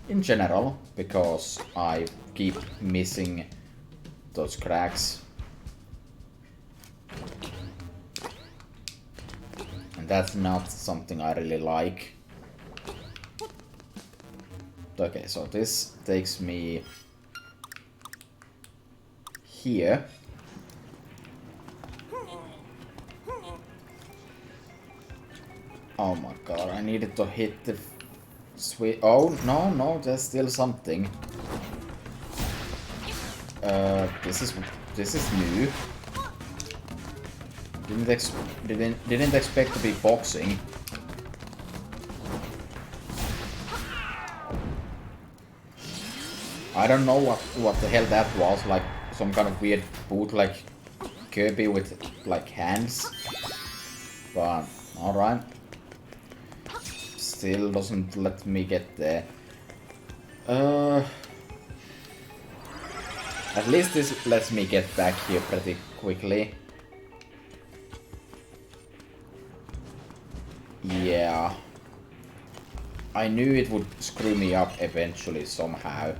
In general, because I keep missing those cracks. And that's not something I really like. Okay, so this takes me here. Oh my god, I needed to hit the switch. Oh, no, there's still something. This is new. Didn't expect to be boxing. I don't know what the hell that was, like some kind of weird boot like Kirby with like hands. But alright. Still doesn't let me get there. At least this lets me get back here pretty quickly. Yeah. I knew it would screw me up eventually somehow.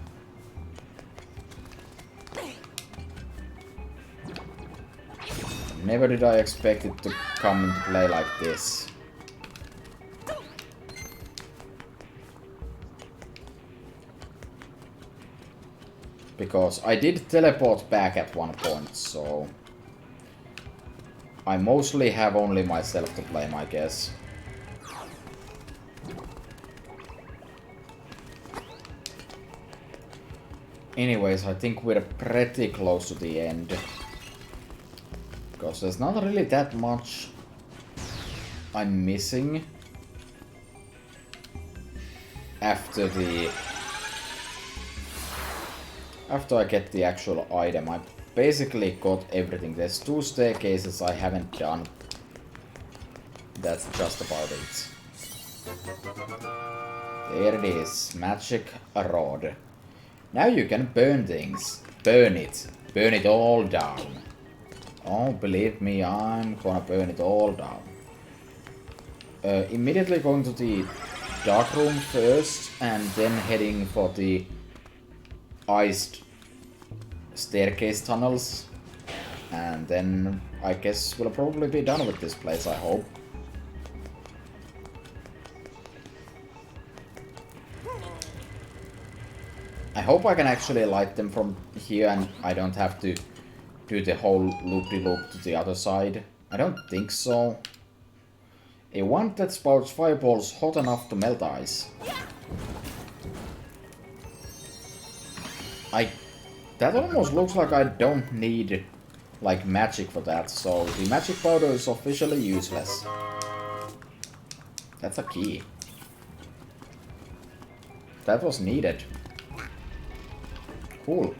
Never did I expect it to come into play like this. Because I did teleport back at one point, so I mostly have only myself to blame, I guess. Anyways, I think we're pretty close to the end. Because there's not really that much I'm missing after I get the actual item. I basically got everything. There's 2 staircases I haven't done. That's just about it. There it is. Magic rod. Now you can burn things. Burn it. Burn it all down. Oh, believe me, I'm gonna burn it all down. Immediately going to the dark room first, and then heading for the iced staircase tunnels. And then I guess we'll probably be done with this place, I hope. I hope I can actually light them from here and I don't have to do the whole loop-de-loop to the other side. I don't think so. A wand that spouts fireballs hot enough to melt ice. That almost looks like I don't need like magic for that, so the magic powder is officially useless. That's a key. that was needed. Cool.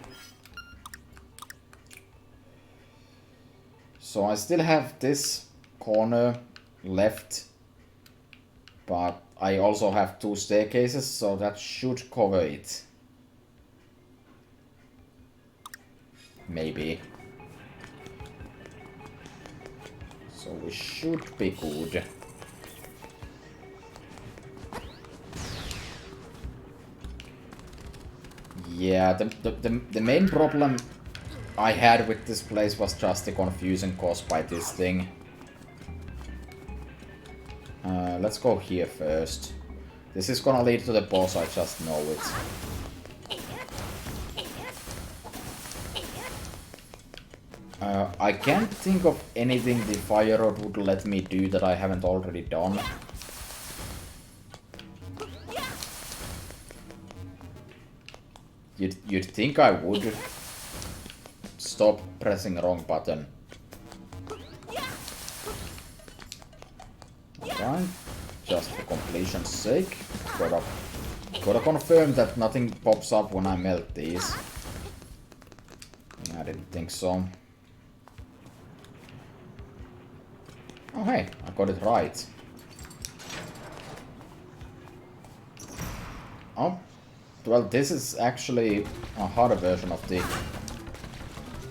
So I still have this corner left, but I also have 2 staircases, so that should cover it. Maybe. So we should be good. Yeah, the main problem I had with this place was just the confusion caused by this thing. Let's go here first. This is gonna lead to the boss, I just know it. I can't think of anything the fire rod would let me do that I haven't already done. You'd think I would. Stop pressing wrong button. Alright. Just for completion's sake. Gotta confirm that nothing pops up when I melt these. I didn't think so. Oh hey, I got it right. Oh, well, this is actually a harder version of the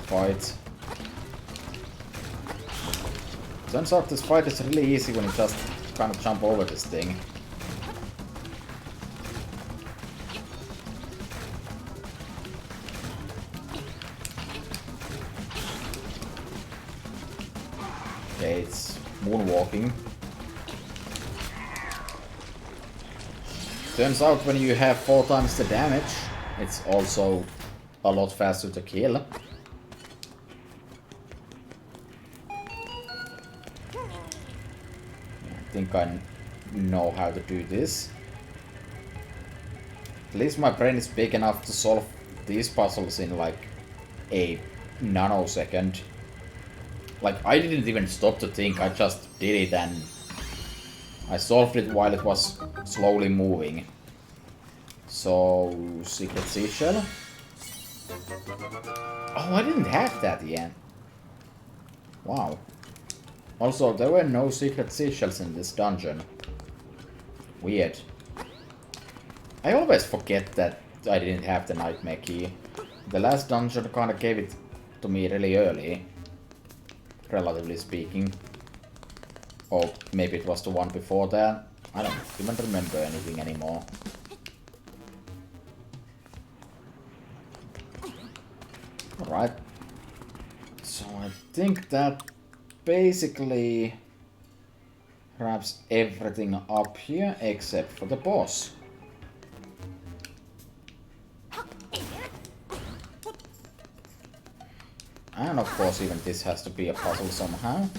fight. Turns out this fight is really easy when you just kind of jump over this thing. Okay, it's moonwalking. Turns out when you have 4 times the damage, it's also a lot faster to kill. I think I know how to do this. At least my brain is big enough to solve these puzzles in like a nanosecond. Like, I didn't even stop to think, I just did it and I solved it while it was slowly moving. So, secret seashell. Oh, I didn't have that yet. Wow. Also, there were no secret seashells in this dungeon. Weird. I always forget that I didn't have the nightmare key. The last dungeon kinda gave it to me really early. Relatively speaking. Or maybe it was the one before that. I don't even remember anything anymore. Alright. So I think that basically wraps everything up here except for the boss. And of course even this has to be a puzzle somehow.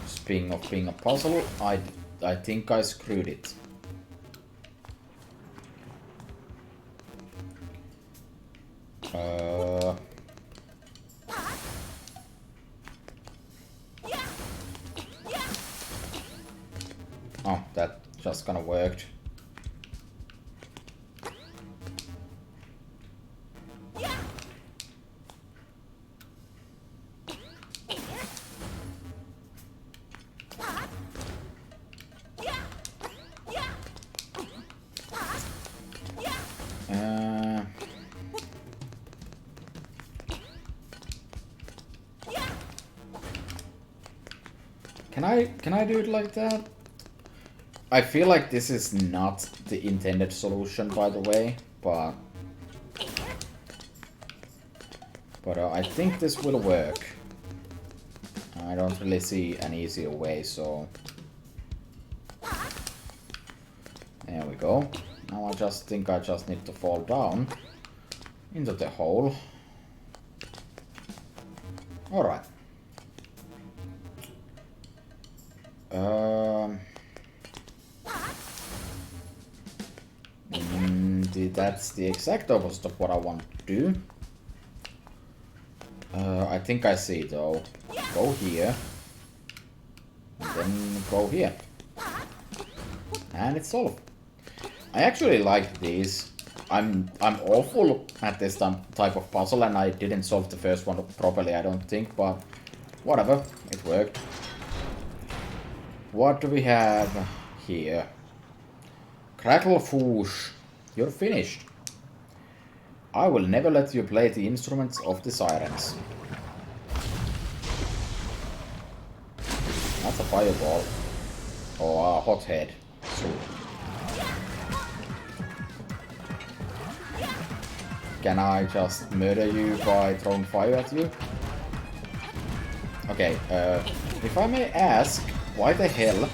Speaking of being a puzzle, I think I screwed it. Oh, that just kinda worked. Can I do it like that? I feel like this is not the intended solution, by the way, but I think this will work. I don't really see an easier way, so there we go. Now I just think I just need to fall down into the hole. Alright. That's the exact opposite of what I want to do. I think I see though. Go here. And then go here. And it's solved. I actually like these. I'm awful at this type of puzzle, and I didn't solve the first one properly, I don't think, but whatever, it worked. What do we have here? Crackle Foosh, you're finished. I will never let you play the instruments of the sirens. That's a fireball. Or a hothead. So. Can I just murder you by throwing fire at you? Okay, if I may ask, why the hell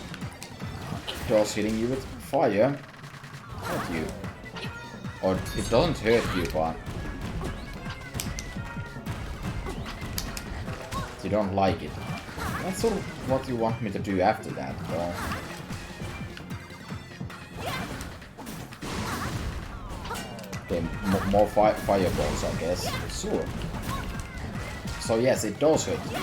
does hitting you with fire hurt you? Or it doesn't hurt you, but you don't like it. That's sort of what you want me to do after that, though. Okay, more fireballs, I guess. Sure. So yes, it does hurt you.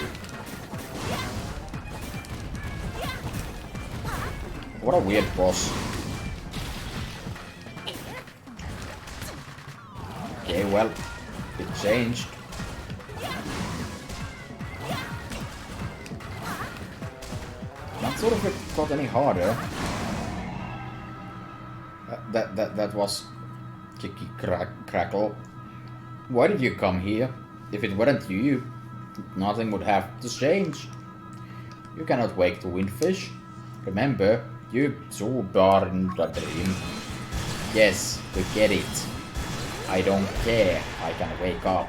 What a weird boss. Okay, well, it changed. Not sort of it got any harder. That was Kicky Crackle. Why did you come here? If it weren't you, nothing would have to change. You cannot wake the windfish. Remember, you too are in the dream. Yes, we get it. I don't care. I can wake up.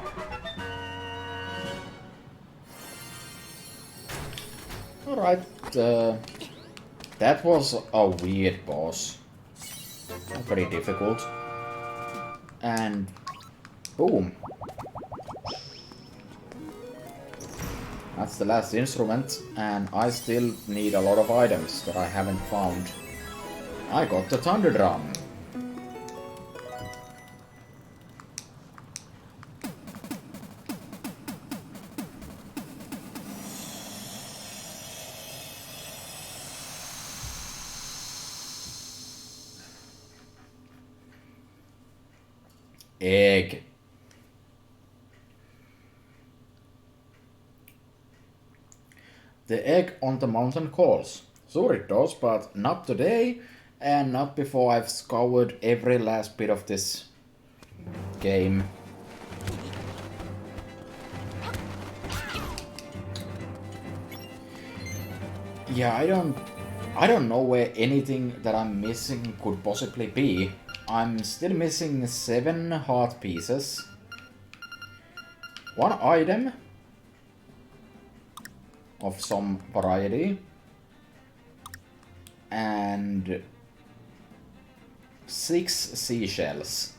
Alright, that was a weird boss. Very difficult. And boom. That's the last instrument, and I still need a lot of items that I haven't found. I got the Thunder Drum. Egg. The egg on the mountain calls. Sure it does, but not today, and not before I've scoured every last bit of this game. Yeah, I don't know where anything that I'm missing could possibly be. I'm still missing 7 heart pieces. 1 item of some variety. And 6 seashells.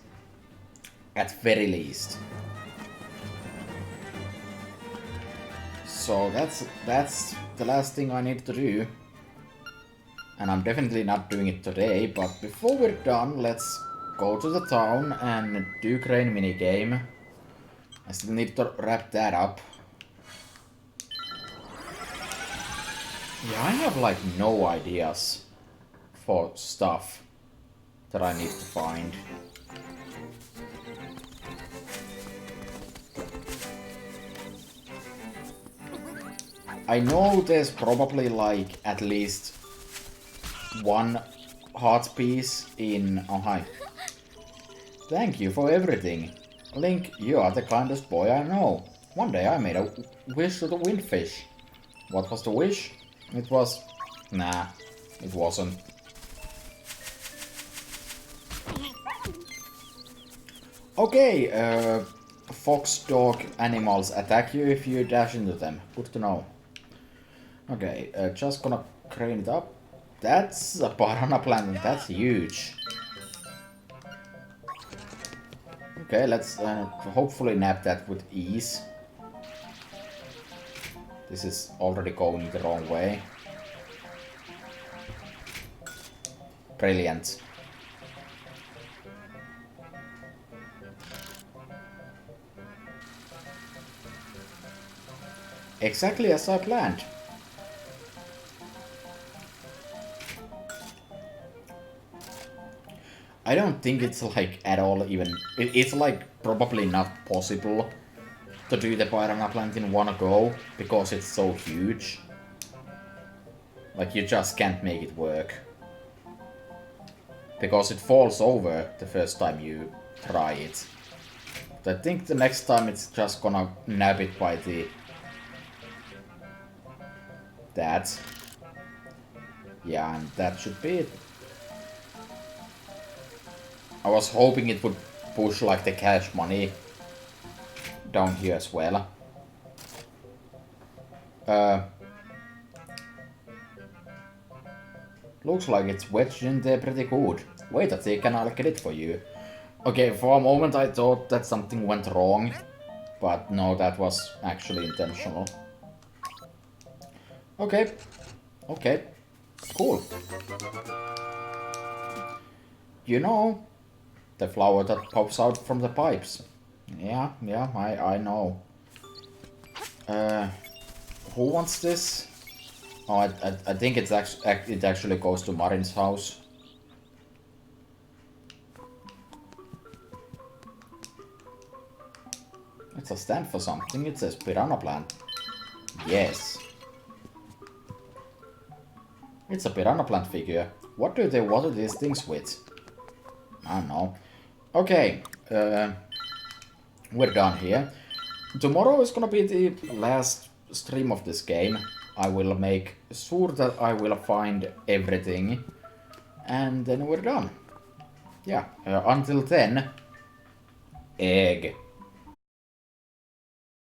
At very least. So that's the last thing I need to do. And I'm definitely not doing it today, but before we're done, let's go to the town and do crane minigame. I still need to wrap that up. Yeah, I have like no ideas for stuff that I need to find. I know there's probably like at least 1 heart piece in... Oh, hi. Thank you for everything. Link, you are the kindest boy I know. One day I made a wish to the windfish. What was the wish? It was... Nah, it wasn't. Okay, fox, dog, animals attack you if you dash into them. Good to know. Okay, just gonna crane it up. That's a banana plant, and that's huge. Okay, let's hopefully nab that with ease. This is already going the wrong way. Brilliant. Exactly as I planned. I don't think it's like at all even... It's like probably not possible to do the piranha plant in one go, because it's so huge. Like, you just can't make it work. Because it falls over the first time you try it. But I think the next time it's just gonna nab it by the... that. Yeah, and that should be it. I was hoping it would push like the cash money down here as well. Looks like it's wedged in there pretty good. Wait a second, I'll get it for you. Okay, for a moment I thought that something went wrong. But no, that was actually intentional. Okay. Okay. Cool. You know, the flower that pops out from the pipes. Yeah, I know. Who wants this? Oh, I think it actually goes to Marin's house. It's a stand for something. It says piranha plant. Yes. It's a piranha plant figure. What do they water these things with? I don't know. Okay. We're done here. Tomorrow is gonna be the last stream of this game. I will make sure that I will find everything. And then we're done. Yeah. Until then... Egg.